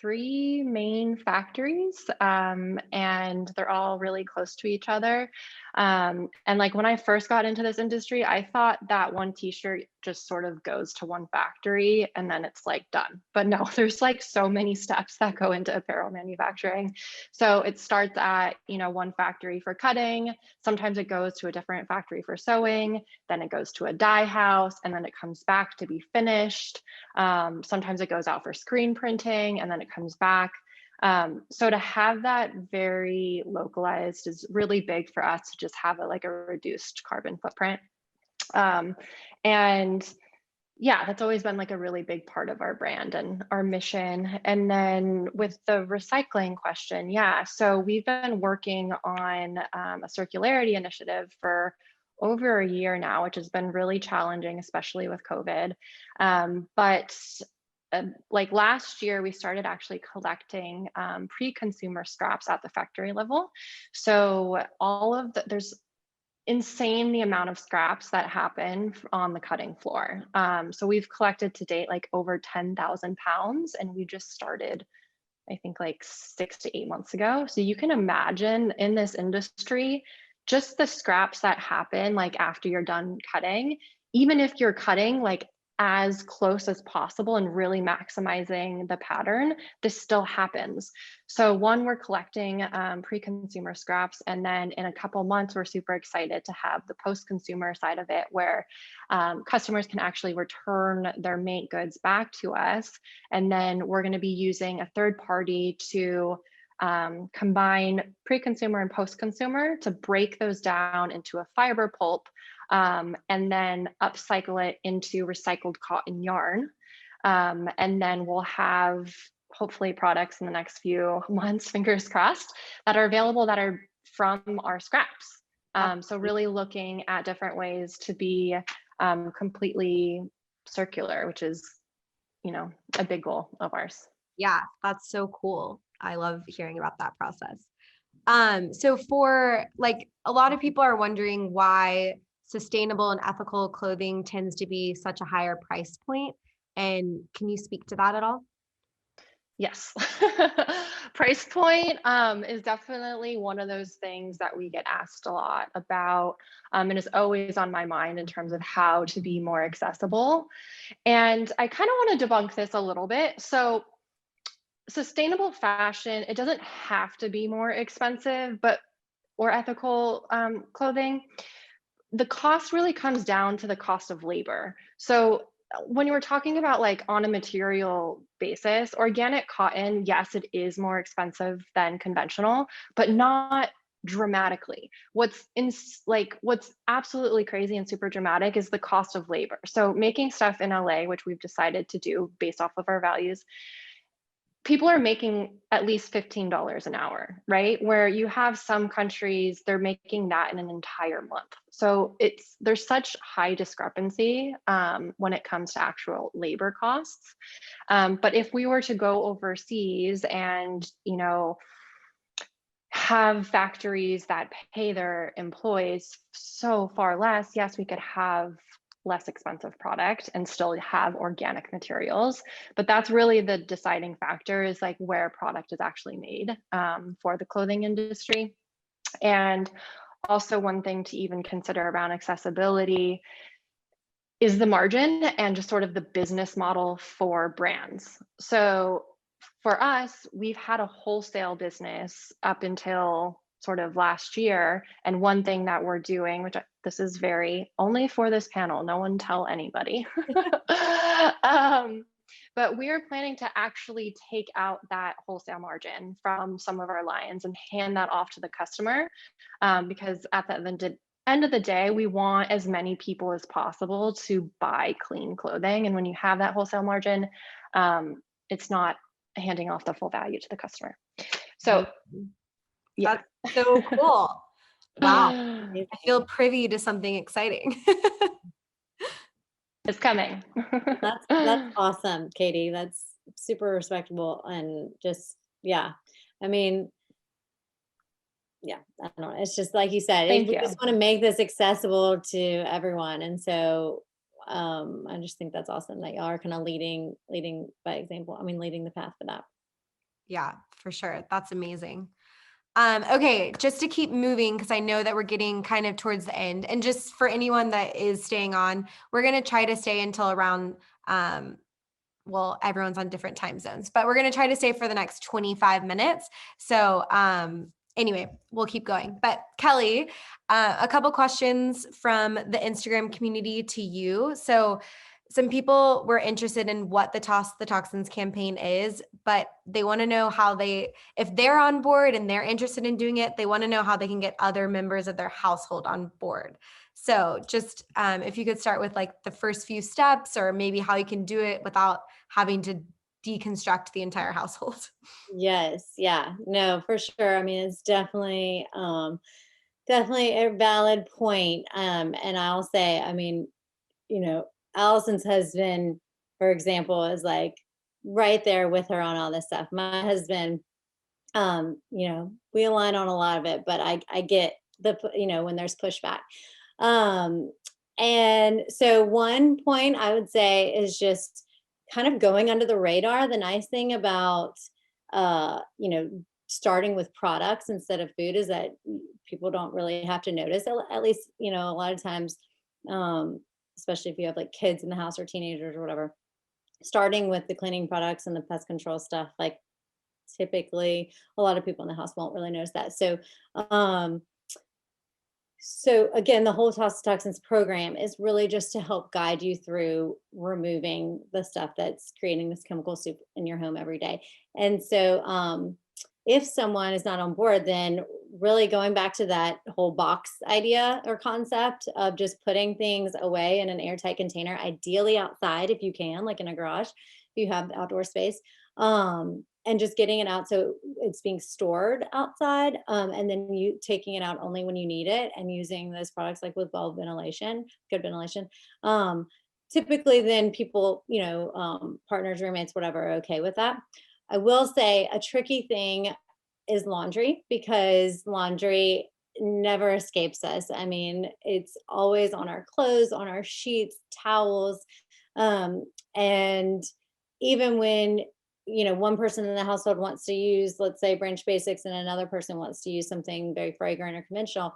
3 main factories and they're all really close to each other. And like when I first got into this industry, I thought that one t-shirt just sort of goes to one factory and then it's like done. But no, there's like so many steps that go into apparel manufacturing. So it starts at, one factory for cutting. Sometimes it goes to a different factory for sewing. Then it goes to a dye house and then it comes back to be finished. Sometimes it goes out for screen printing and then it comes back. So to have that very localized is really big for us to just have a reduced carbon footprint. And yeah, that's always been like a really big part of our brand and our mission. And then with the recycling question, yeah, so we've been working on a circularity initiative for over a year now, which has been really challenging, especially with COVID. But like last year, we started actually collecting pre-consumer scraps at the factory level. So there's insane the amount of scraps that happen on the cutting floor. So we've collected to date like over 10,000 pounds and we just started, I think like 6 to 8 months ago. So you can imagine in this industry, just the scraps that happen like after you're done cutting, even if you're cutting like as close as possible and really maximizing the pattern, this still happens. So one, we're collecting pre-consumer scraps, and then in a couple months, we're super excited to have the post-consumer side of it where customers can actually return their make goods back to us. And then we're gonna be using a third party to combine pre-consumer and post-consumer to break those down into a fiber pulp and then upcycle it into recycled cotton yarn. And then we'll have hopefully products in the next few months, fingers crossed, that are available that are from our scraps. So really looking at different ways to be completely circular, which is, a big goal of ours. Yeah, that's so cool. I love hearing about that process. So for like a lot of people are wondering why sustainable and ethical clothing tends to be such a higher price point. And can you speak to that at all? Yes. Price point is definitely one of those things that we get asked a lot about, and is always on my mind in terms of how to be more accessible. And I kind of want to debunk this a little bit. So sustainable fashion, it doesn't have to be more expensive, or ethical clothing. The cost really comes down to the cost of labor. So when you were talking about like on a material basis, organic cotton, yes, it is more expensive than conventional, but not dramatically. What's absolutely crazy and super dramatic is the cost of labor. So making stuff in LA, which we've decided to do based off of our values, people are making at least $15 an hour, right? Where you have some countries, they're making that in an entire month. So there's such high discrepancy when it comes to actual labor costs. But if we were to go overseas and, have factories that pay their employees so far less, yes, we could have less expensive product and still have organic materials, but that's really the deciding factor, is like where product is actually made for the clothing industry. And also one thing to even consider around accessibility is the margin and just sort of the business model for brands. So for us, we've had a wholesale business up until sort of last year. And one thing that we're doing, this is very only for this panel, no one tell anybody. But we are planning to actually take out that wholesale margin from some of our lines and hand that off to the customer, because at the end of the day, we want as many people as possible to buy clean clothing. And when you have that wholesale margin, it's not handing off the full value to the customer. So yeah. That's so cool. Wow. I feel privy to something exciting. It's coming. That's awesome, Katie. That's super respectable, and just, yeah. I mean, yeah, I don't know. It's just like you said, Thank we you. just want to make this accessible to everyone. And so I just think that's awesome that y'all are kind of leading by example. I mean, leading the path for that. Yeah, for sure. That's amazing. Okay, just to keep moving, because I know that we're getting kind of towards the end, and just for anyone that is staying on, we're going to try to stay until around, well, everyone's on different time zones, but we're going to try to stay for the next 25 minutes. So anyway, we'll keep going. But Kelly, a couple questions from the Instagram community to you. So some people were interested in what the Toss the Toxins campaign is, but they want to know if they're on board and they're interested in doing it, they want to know how they can get other members of their household on board. So just if you could start with like the first few steps, or maybe how you can do it without having to deconstruct the entire household. Yes. Yeah. No, for sure. I mean, it's definitely a valid point. And I'll say, I mean, Allison's husband, for example, is like right there with her on all this stuff. My husband, we align on a lot of it, but I get when there's pushback. And so one point I would say is just kind of going under the radar. The nice thing about, starting with products instead of food is that people don't really have to notice, at least, a lot of times, especially if you have like kids in the house or teenagers or whatever, starting with the cleaning products and the pest control stuff, like typically a lot of people in the house won't really notice that. So again, the whole Toss the Toxins program is really just to help guide you through removing the stuff that's creating this chemical soup in your home every day. And so if someone is not on board, then really going back to that whole box idea or concept of just putting things away in an airtight container, ideally outside if you can, like in a garage, if you have outdoor space, and just getting it out so it's being stored outside, and then you taking it out only when you need it, and using those products like with good ventilation. Typically then people, partners, roommates, whatever, are okay with that. I will say a tricky thing is laundry, because laundry never escapes us. I mean, it's always on our clothes, on our sheets, towels. And even when, one person in the household wants to use, let's say, Branch Basics, and another person wants to use something very fragrant or conventional,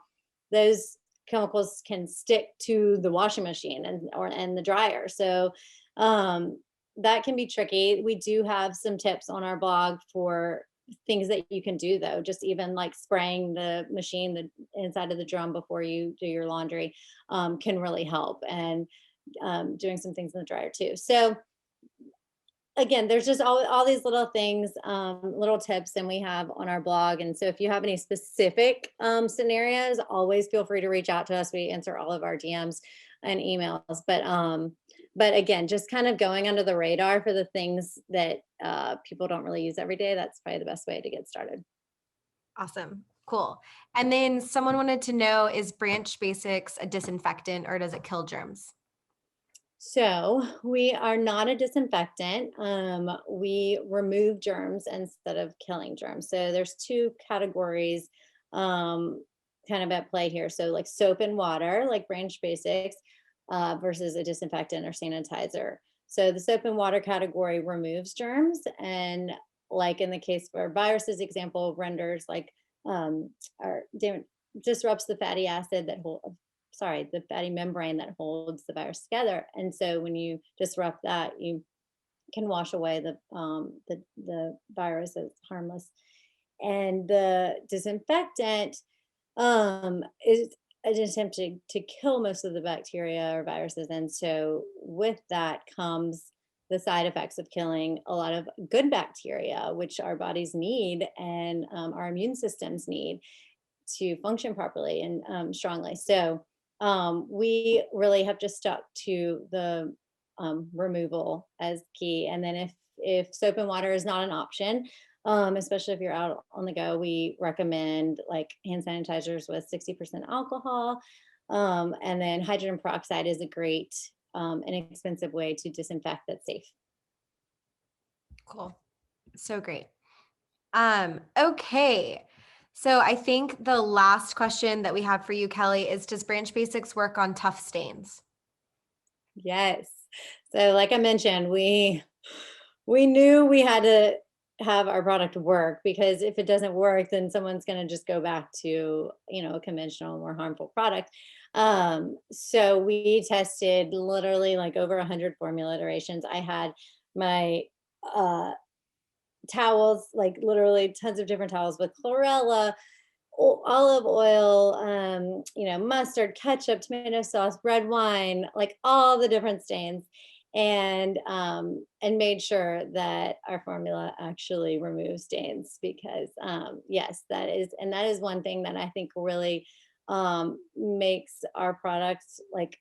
those chemicals can stick to the washing machine and the dryer. So that can be tricky. We do have some tips on our blog for things that you can do, though. Just even like spraying the machine, the inside of the drum before you do your laundry, can really help, and doing some things in the dryer too. So again, there's just all these little things, little tips, and we have on our blog. And so if you have any specific scenarios, always feel free to reach out to us. We answer all of our DMs and emails. But again, just kind of going under the radar for the things that people don't really use every day. That's probably the best way to get started. Awesome. Cool. And then someone wanted to know, is Branch Basics a disinfectant, or does it kill germs? So we are not a disinfectant. We remove germs instead of killing germs. So there's two categories kind of at play here. So like soap and water, like Branch Basics, versus a disinfectant or sanitizer. So the soap and water category removes germs, and like in the case for viruses example, renders like disrupts the fatty acid the fatty membrane that holds the virus together. And so when you disrupt that, you can wash away the virus as harmless. And the disinfectant is an attempt to kill most of the bacteria or viruses. And so with that comes the side effects of killing a lot of good bacteria, which our bodies need and our immune systems need to function properly and strongly. So we really have just stuck to the removal as key. And then if soap and water is not an option, especially if you're out on the go, we recommend like hand sanitizers with 60% alcohol. And then hydrogen peroxide is a great inexpensive way to disinfect that's safe. Cool. So great. Okay. So I think the last question that we have for you, Kelly, is, does Branch Basics work on tough stains? Yes. So like I mentioned, we knew we had to have our product work, because if it doesn't work, then someone's going to just go back to, a conventional, more harmful product. So we tested literally like over 100 formula iterations. I had my towels, like literally tons of different towels with chlorella, olive oil, mustard, ketchup, tomato sauce, red wine, like all the different stains, and made sure that our formula actually removes stains, because yes, that is one thing that I think really makes our products, like,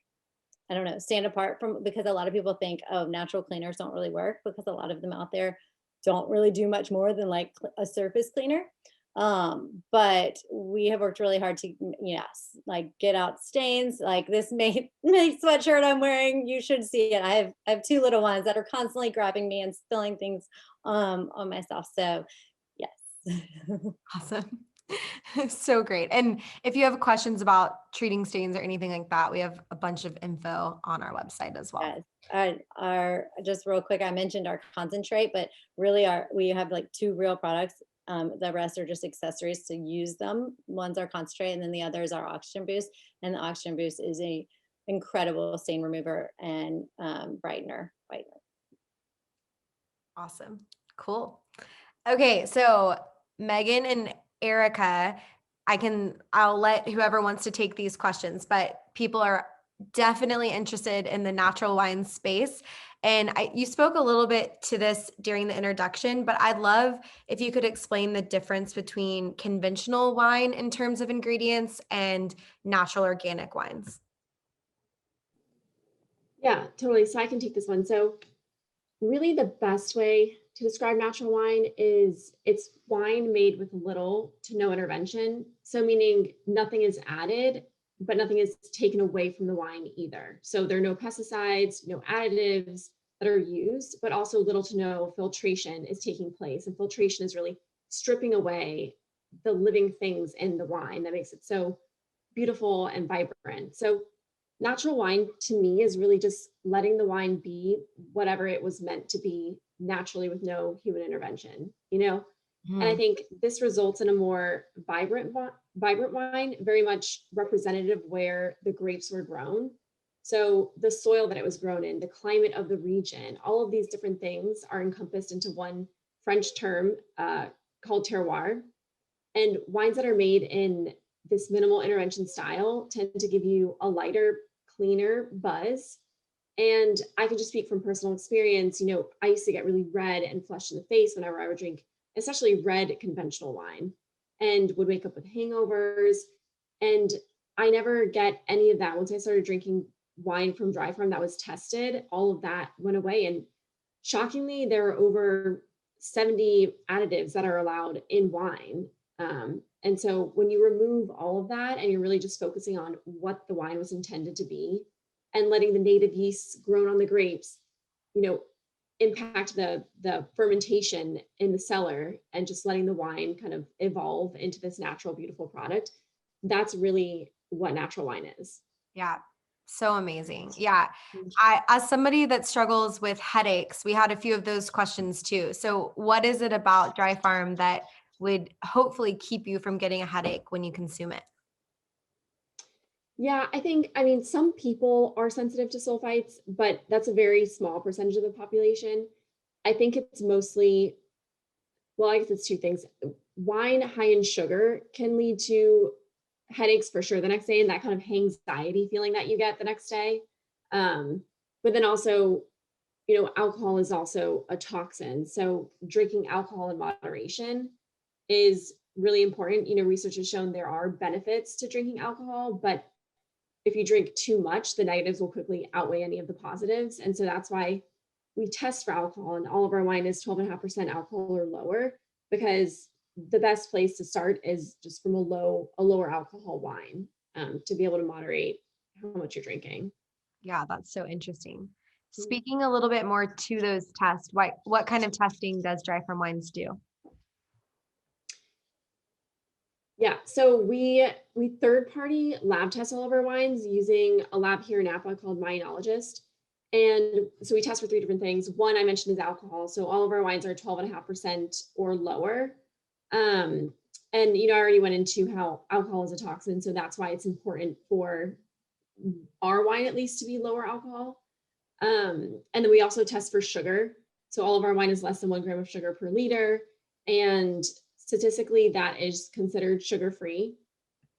I don't know, stand apart from, because a lot of people think, oh, natural cleaners don't really work, because a lot of them out there don't really do much more than like a surface cleaner. But we have worked really hard to, yes, like get out stains. Like this main sweatshirt I'm wearing, you should see it. I have two little ones that are constantly grabbing me and spilling things on myself. So yes. Awesome. So great. And if you have questions about treating stains or anything like that, we have a bunch of info on our website as well. Yes. Our just real quick, I mentioned our concentrate, but really we have like two real products. The rest are just accessories to use them. One's our concentrate, and then the other is our oxygen boost. And the oxygen boost is a incredible stain remover and whitener. Awesome. Cool. Okay. So Megan and Erica, I'll let whoever wants to take these questions, but people are definitely interested in the natural wine space. And you spoke a little bit to this during the introduction, but I'd love if you could explain the difference between conventional wine in terms of ingredients and natural organic wines. Yeah, totally. So I can take this one. So really the best way to describe natural wine is it's wine made with little to no intervention. So meaning nothing is added, but nothing is taken away from the wine either. So there are no pesticides, no additives that are used, but also little to no filtration is taking place. And filtration is really stripping away the living things in the wine that makes it so beautiful and vibrant. So natural wine to me is really just letting the wine be whatever it was meant to be naturally with no human intervention, you know? And I think this results in a more vibrant wine, very much representative of where the grapes were grown. So the soil that it was grown in, the climate of the region, all of these different things are encompassed into one French term called terroir. And wines that are made in this minimal intervention style tend to give you a lighter, cleaner buzz. And I can just speak from personal experience. You know, I used to get really red and flushed in the face whenever I would drink, especially red conventional wine, and would wake up with hangovers. And I never get any of that. Once I started drinking wine from Dry Farm that was tested, all of that went away. And shockingly, there are over 70 additives that are allowed in wine. And so when you remove all of that and you're really just focusing on what the wine was intended to be and letting the native yeasts grown on the grapes, you know, impact the fermentation in the cellar and just letting the wine kind of evolve into this natural, beautiful product, that's really what natural wine is. Yeah. So amazing. Yeah. I, as somebody that struggles with headaches, we had a few of those questions too. So what is it about Dry Farm that would hopefully keep you from getting a headache when you consume it? Yeah, I mean, some people are sensitive to sulfites, but that's a very small percentage of the population. I think it's mostly, well, I guess it's two things. Wine high in sugar can lead to headaches for sure the next day, and that kind of anxiety feeling that you get the next day. But then also, you know, alcohol is also a toxin. So drinking alcohol in moderation is really important. You know, research has shown there are benefits to drinking alcohol, but if you drink too much, the negatives will quickly outweigh any of the positives. And so that's why we test for alcohol, and all of our wine is 12.5% alcohol or lower, because the best place to start is just from a lower alcohol wine, to be able to moderate how much you're drinking. Yeah, that's so interesting. Speaking a little bit more to those tests, what kind of testing does Dry Farm Wines do? Yeah, so we third-party lab test all of our wines using a lab here in Napa called My Enologist. And so we test for 3 different things. One I mentioned is alcohol. So all of our wines are 12.5% or lower. And you know, I already went into how alcohol is a toxin, so that's why it's important for our wine at least to be lower alcohol. And then we also test for sugar. So all of our wine is less than 1 gram of sugar per liter. And statistically, that is considered sugar-free.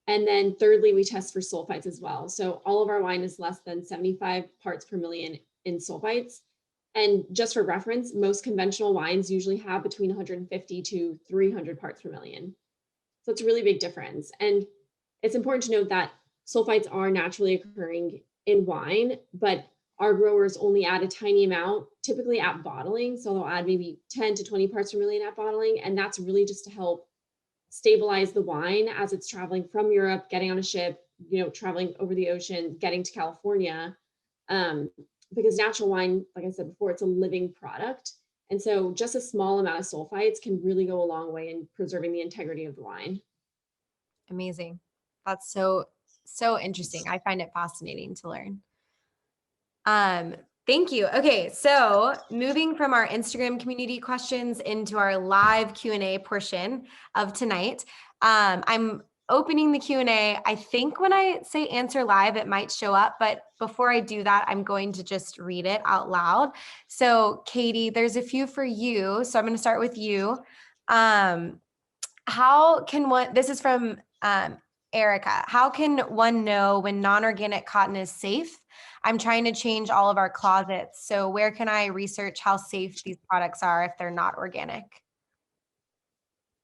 And then thirdly, we test for sulfites as well. So all of our wine is less than 75 parts per million in sulfites. And just for reference, most conventional wines usually have between 150 to 300 parts per million. So it's a really big difference. And it's important to note that sulfites are naturally occurring in wine, but our growers only add a tiny amount, typically at bottling. So they'll add maybe 10 to 20 parts per million at bottling. And that's really just to help stabilize the wine as it's traveling from Europe, getting on a ship, you know, traveling over the ocean, getting to California. Because natural wine, like I said before, it's a living product. And so just a small amount of sulfites can really go a long way in preserving the integrity of the wine. Amazing. That's so interesting. I find it fascinating to learn. Thank you. Okay, so moving from our Instagram community questions into our live Q&A portion of tonight, I'm opening the Q&A. I think when I say answer live, it might show up, but before I do that, I'm going to just read it out loud. So Katie, there's a few for you. So I'm going to start with you. How can one, this is from Erica, how can one know when non-organic cotton is safe? I'm trying to change all of our closets. So where can I research how safe these products are if they're not organic?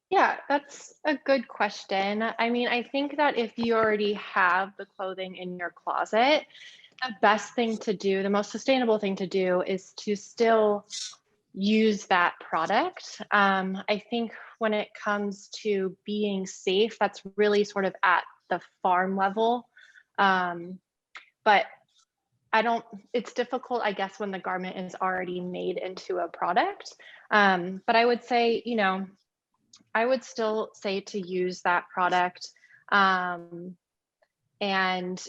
Yeah, that's a good question. I mean, I think that if you already have the clothing in your closet, the best thing to do, the most sustainable thing to do is to still use that product. I think when it comes to being safe, that's really sort of at the farm level. But it's difficult, I guess, when the garment is already made into a product. But I would say, you know, I would still say to use that product. And,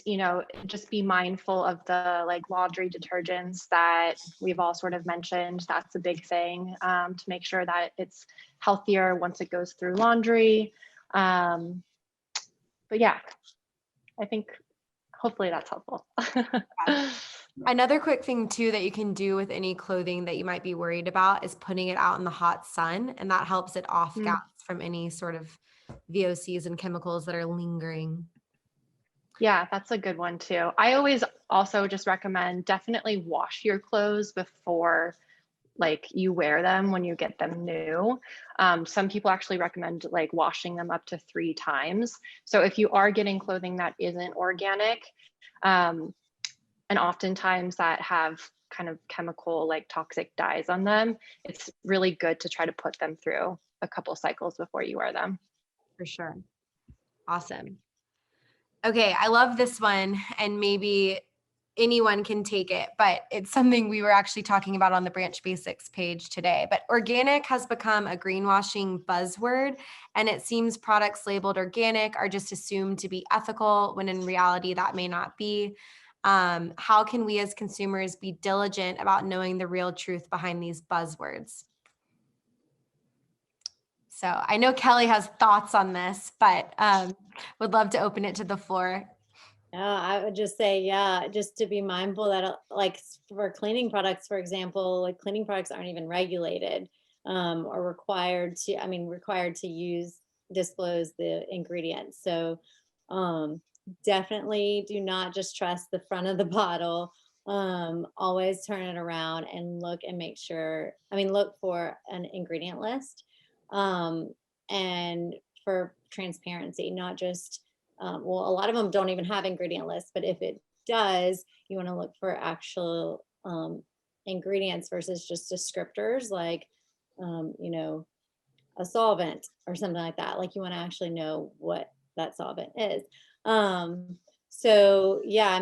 just be mindful of the like laundry detergents that we've all sort of mentioned. That's a big thing, to make sure that it's healthier once it goes through laundry. But yeah, I think hopefully that's helpful. Another quick thing too that you can do with any clothing that you might be worried about is putting it out in the hot sun, and that helps it off gas from any sort of VOCs and chemicals that are lingering. Yeah, that's a good one too. I always also just recommend definitely wash your clothes before like you wear them when you get them new. Some people actually recommend like washing them up to 3 times. So if you are getting clothing that isn't organic, and oftentimes that have kind of chemical like toxic dyes on them, it's really good to try to put them through a couple cycles before you wear them. For sure. Awesome. Okay, I love this one, and maybe anyone can take it, but it's something we were actually talking about on the Branch Basics page today. But organic has become a greenwashing buzzword, and it seems products labeled organic are just assumed to be ethical, when in reality that may not be. How can we as consumers be diligent about knowing the real truth behind these buzzwords? So I know Kelly has thoughts on this, but would love to open it to the floor. I would just say, yeah, just to be mindful that like for cleaning products, for example, like cleaning products aren't even regulated or required to disclose the ingredients. So definitely do not just trust the front of the bottle. Always turn it around and look and make sure, look for an ingredient list and for transparency, not just well, a lot of them don't even have ingredient lists, but if it does, you want to look for actual ingredients versus just descriptors like, a solvent or something like that. Like you want to actually know what that solvent is. So yeah,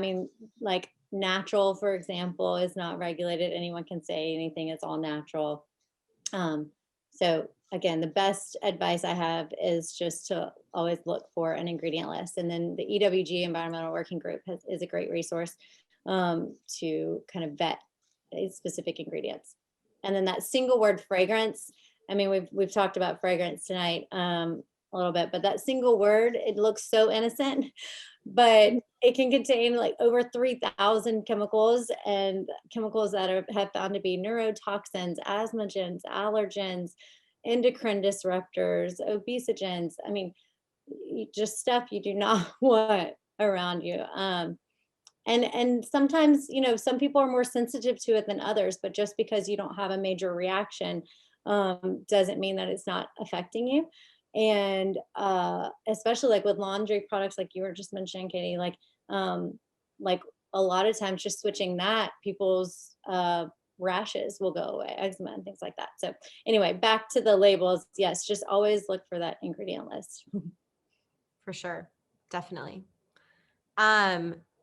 like natural, for example, is not regulated. Anyone can say anything. It's all natural. So again, the best advice I have is just to always look for an ingredient list. And then the EWG Environmental Working Group is a great resource to kind of vet specific ingredients. And then that single word fragrance, we've talked about fragrance tonight a little bit, but that single word, it looks so innocent, but it can contain like over 3,000 chemicals, and chemicals that have found to be neurotoxins, asthmagens, allergens, endocrine disruptors, obesogens. Just stuff you do not want around you. And sometimes, some people are more sensitive to it than others, but just because you don't have a major reaction doesn't mean that it's not affecting you. And especially like with laundry products, like you were just mentioning, Katie, like a lot of times just switching that, people's rashes will go away, eczema and things like that. So anyway, back to the labels. Yes, just always look for that ingredient list. For sure. Definitely.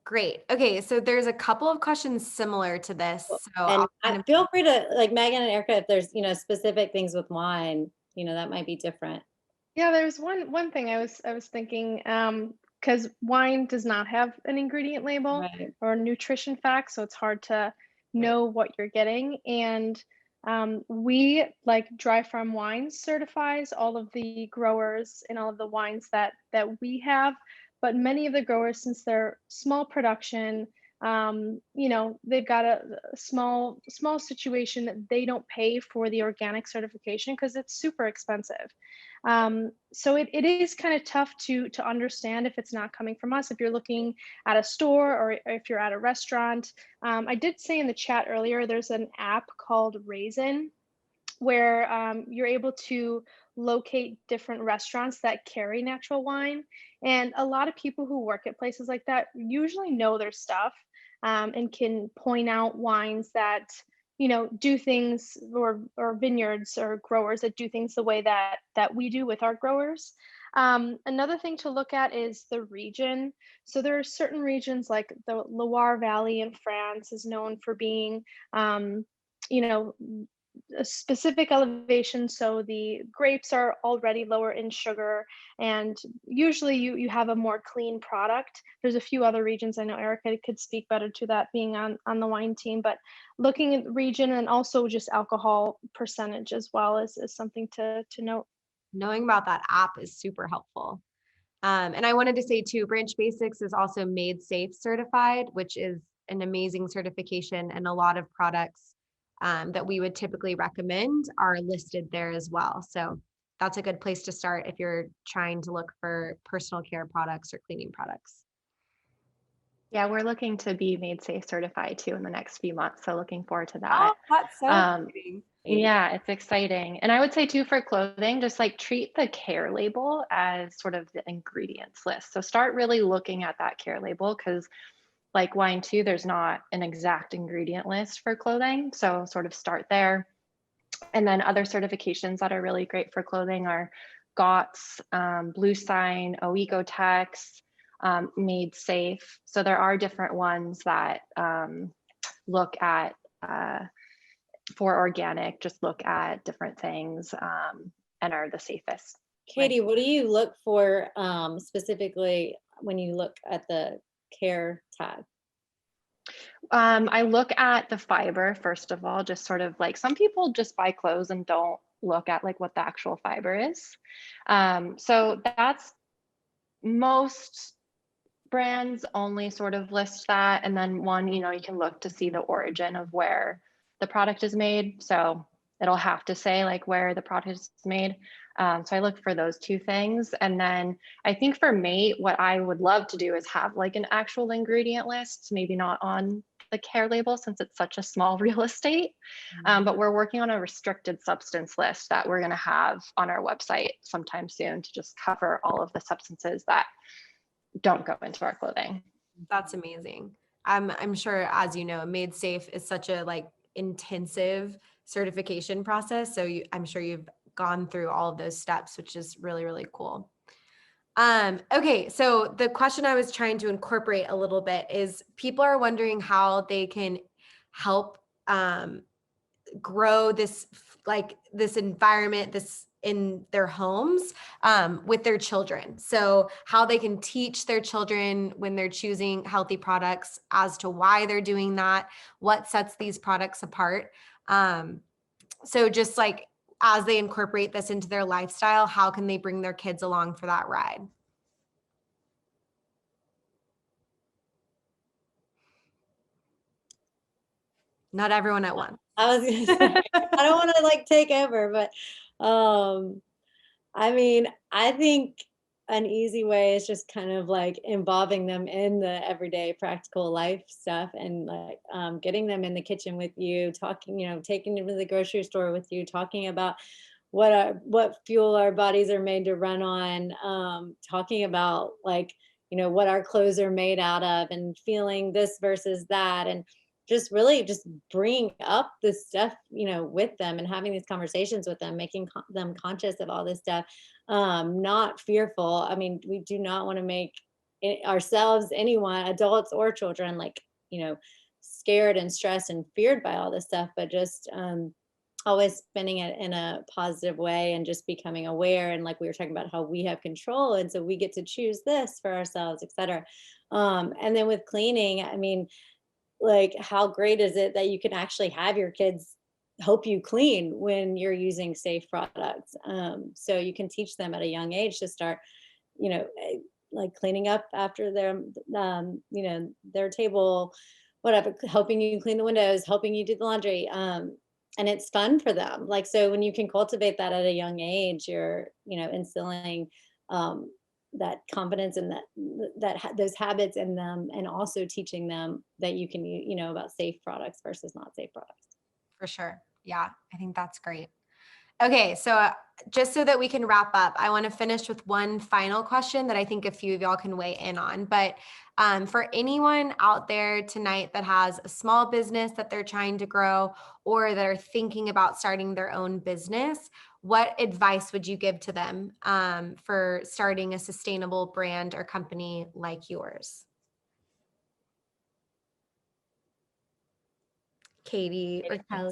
Great. Okay. So there's a couple of questions similar to this. So and feel free to, like Megan and Erica, if there's, specific things with wine, that might be different. Yeah, there's one thing I was thinking, because wine does not have an ingredient label Right. or nutrition facts, so it's hard to know what you're getting. And we, like Dry Farm Wines, certifies all of the growers and all of the wines that we have. But many of the growers, since they're small production, they've got a small situation, that they don't pay for the organic certification because it's super expensive. So it is kind of tough to understand if it's not coming from us. If you're looking at a store or if you're at a restaurant, I did say in the chat earlier, there's an app called Raisin where you're able to locate different restaurants that carry natural wine. And a lot of people who work at places like that usually know their stuff, and can point out wines that do things, or vineyards or growers that do things the way that we do with our growers. Another thing to look at is the region. So there are certain regions, like the Loire Valley in France is known for being, you know, a specific elevation. So the grapes are already lower in sugar, and usually you have a more clean product. There's a few other regions. I know Erica could speak better to that, being on the wine team, but looking at the region and also just alcohol percentage as well is something to note. Knowing about that app is super helpful. And I wanted to say too, Branch Basics is also Made Safe certified, which is an amazing certification, and a lot of products that we would typically recommend are listed there as well. So that's a good place to start if you're trying to look for personal care products or cleaning products. Yeah, we're looking to be Made Safe certified too in the next few months. So looking forward to Oh, that. that's so exciting. Yeah, it's exciting. And I would say too, for clothing, just like treat the care label as sort of the ingredients list. So start really looking at that care label, because like wine too, there's not an exact ingredient list for clothing. So sort of start there. And then other certifications that are really great for clothing are GOTS, Blue Sign, OEcoTex, Made Safe. So there are different ones that look at, for organic, just look at different things and are the safest. Katie, what do you look for specifically when you look at the care tag? I look at the fiber, first of all, just sort of like some people just buy clothes and don't look at like what the actual fiber is. So that's most brands only sort of list that. And then one, you can look to see the origin of where the product is made. So it'll have to say like where the product is made. So I look for those two things. And then I think for me, what I would love to do is have like an actual ingredient list, maybe not on the care label since it's such a small real estate, but we're working on a restricted substance list that we're going to have on our website sometime soon to just cover all of the substances that don't go into our clothing. That's amazing. I'm sure, as you know, Made Safe is such a like intensive certification process. So I'm sure you've gone through all of those steps, which is really, really cool. Okay, so the question I was trying to incorporate a little bit is people are wondering how they can help grow this environment, this in their homes with their children. So how they can teach their children when they're choosing healthy products as to why they're doing that, what sets these products apart. So just like as they incorporate this into their lifestyle, how can they bring their kids along for that ride? Not everyone at once. I was gonna say, I don't want to like take over, but I mean, I think an easy way is just kind of like involving them in the everyday practical life stuff, and like getting them in the kitchen with you, talking, taking them to the grocery store with you, talking about what fuel our bodies are made to run on, talking about like, what our clothes are made out of, and feeling this versus that, and just really just bring up this stuff, with them, and having these conversations with them, making them conscious of all this stuff, not fearful. I mean, we do not want to make ourselves, anyone, adults or children, like, scared and stressed and feared by all this stuff, but just always spinning it in a positive way and just becoming aware. And like we were talking about how we have control, and so we get to choose this for ourselves, etc. And then with cleaning, I mean, like, how great is it that you can actually have your kids help you clean when you're using safe products? So you can teach them at a young age to start, like cleaning up after their, their table, whatever, helping you clean the windows, helping you do the laundry. And it's fun for them. Like, so when you can cultivate that at a young age, you're, instilling that confidence and those habits in them, and also teaching them that you can, about safe products versus not safe products. For sure. Yeah, I think that's great. Okay, so just so that we can wrap up, I want to finish with one final question that I think a few of y'all can weigh in on. But for anyone out there tonight that has a small business that they're trying to grow, or that are thinking about starting their own business, what advice would you give to them for starting a sustainable brand or company like yours? Katie or Kelly?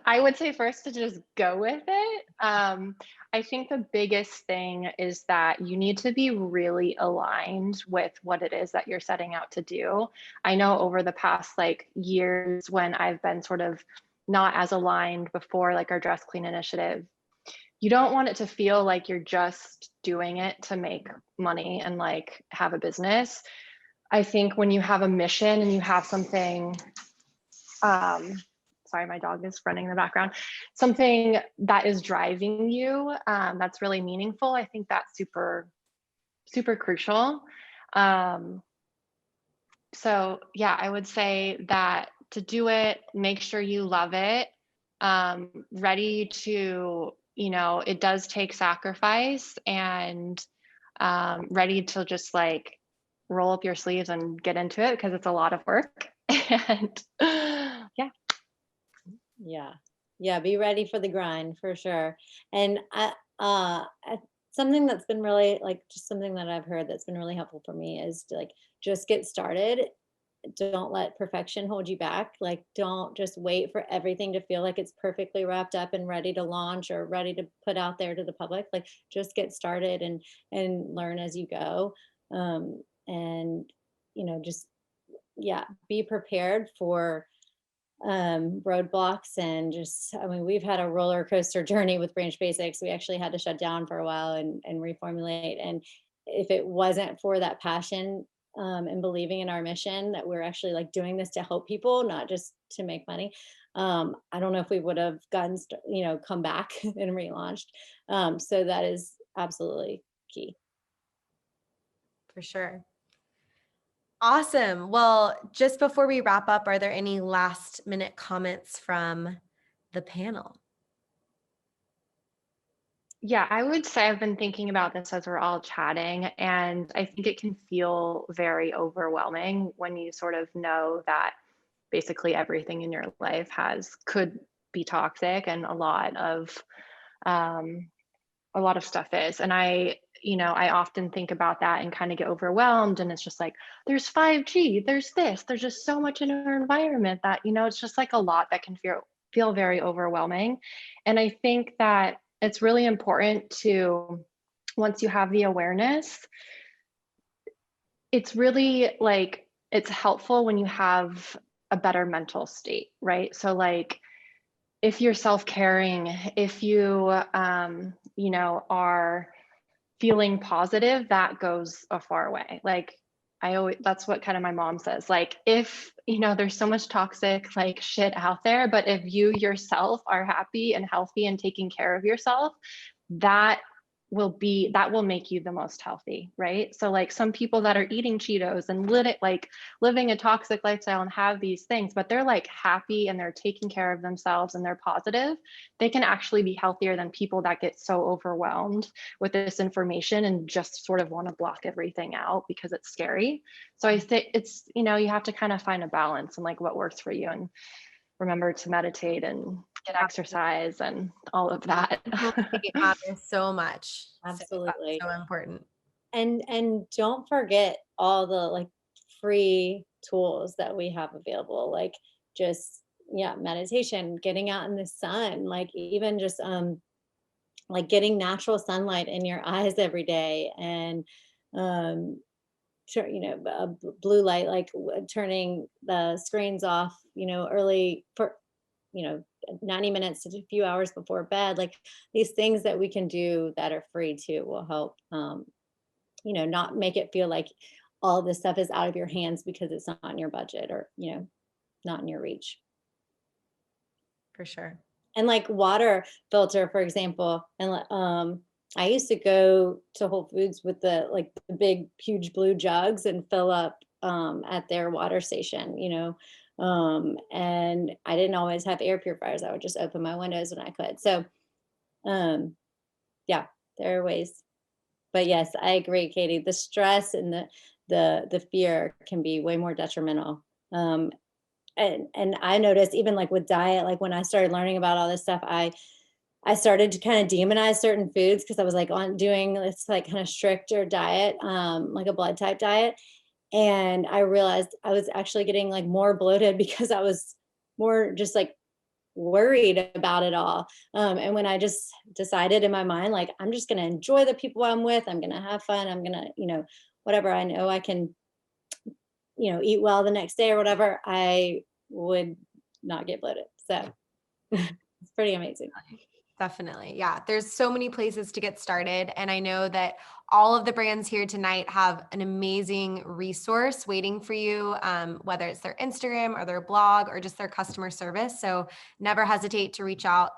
I would say first to just go with it. I think the biggest thing is that you need to be really aligned with what it is that you're setting out to do. I know over the past like years when I've been sort of not as aligned before like our Dress Clean initiative, you don't want it to feel like you're just doing it to make money and like have a business. I think when you have a mission and you have something, sorry, my dog is running in the background, something that is driving you, that's really meaningful. I think that's super, super crucial. So yeah, I would say that to do it, make sure you love it, ready to, you know, it does take sacrifice, and ready to just like roll up your sleeves and get into it because it's a lot of work. And yeah. Yeah, be ready for the grind for sure. And something that's been really like just something that I've heard that's been really helpful for me is to like just get started. Don't let perfection hold you back. Like don't just wait for everything to feel like it's perfectly wrapped up and ready to launch or ready to put out there to the public. Like just get started and learn as you go. And you know, just be prepared for roadblocks. And just, I mean, we've had a roller coaster journey with Branch Basics. We actually had to shut down for a while and reformulate. And if it wasn't for that passion and believing in our mission that we're actually like doing this to help people, not just to make money, I don't know if we would have come back and relaunched. So that is absolutely key. For sure. Awesome. Well, just before we wrap up, are there any last minute comments from the panel? Yeah, I would say I've been thinking about this as we're all chatting, and I think it can feel very overwhelming when you sort of know that basically everything in your life could be toxic, and a lot of stuff is. And I often think about that and kind of get overwhelmed, and it's just like there's 5G, there's just so much in our environment that it's just like a lot that can feel very overwhelming. And I think that it's really important to, once you have the awareness, it's really like it's helpful when you have a better mental state, right? So like if you're self-caring, if you are feeling positive, that goes a far way. Like that's what kind of my mom says, like if there's so much toxic like shit out there, but if you yourself are happy and healthy and taking care of yourself, that will make you the most healthy, right? So like some people that are eating Cheetos and living a toxic lifestyle and have these things, but they're like happy and they're taking care of themselves and they're positive, they can actually be healthier than people that get so overwhelmed with this information and just sort of want to block everything out because it's scary. So I think it's, you have to kind of find a balance and like what works for you, and remember to meditate and get exercise and all of that. It matters so much. Absolutely. So important. And don't forget all the like free tools that we have available, like just meditation, getting out in the sun, like even just like getting natural sunlight in your eyes every day, and blue light, like turning the screens off early for 90 minutes to a few hours before bed. Like these things that we can do that are free too will help not make it feel like all this stuff is out of your hands because it's not in your budget or not in your reach. For sure. And like water filter, for example, and I used to go to Whole Foods with the big huge blue jugs and fill up at their water station, and I didn't always have air purifiers. I would just open my windows when I could. So there are ways. But yes, I agree, Katie. The stress and the fear can be way more detrimental. And I noticed even like with diet, like when I started learning about all this stuff, I started to kind of demonize certain foods because I was like doing this like kind of stricter diet, like a blood type diet. And I realized I was actually getting like more bloated because I was more just like, worried about it all. And when I just decided in my mind, like, I'm just going to enjoy the people I'm with, I'm going to have fun, I'm going to, whatever, I know I can, eat well the next day or whatever, I would not get bloated. So it's pretty amazing. Definitely. Yeah. There's so many places to get started. And I know that all of the brands here tonight have an amazing resource waiting for you, whether it's their Instagram or their blog or just their customer service. So never hesitate to reach out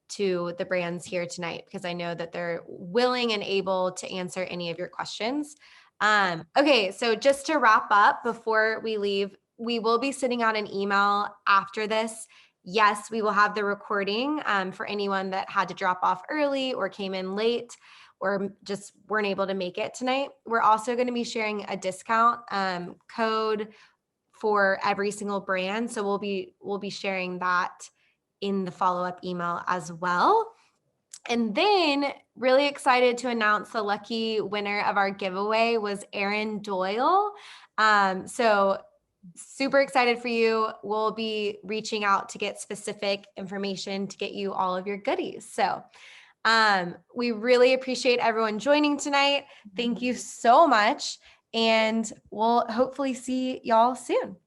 to the brands here tonight, because I know that they're willing and able to answer any of your questions. Okay. So just to wrap up before we leave, we will be sending out an email after this. Yes, we will have the recording for anyone that had to drop off early or came in late or just weren't able to make it tonight. We're also going to be sharing a discount code for every single brand. So we'll be sharing that in the follow-up email as well. And then really excited to announce the lucky winner of our giveaway was Erin Doyle. So super excited for you. We'll be reaching out to get specific information to get you all of your goodies. So we really appreciate everyone joining tonight. Thank you so much. And we'll hopefully see y'all soon.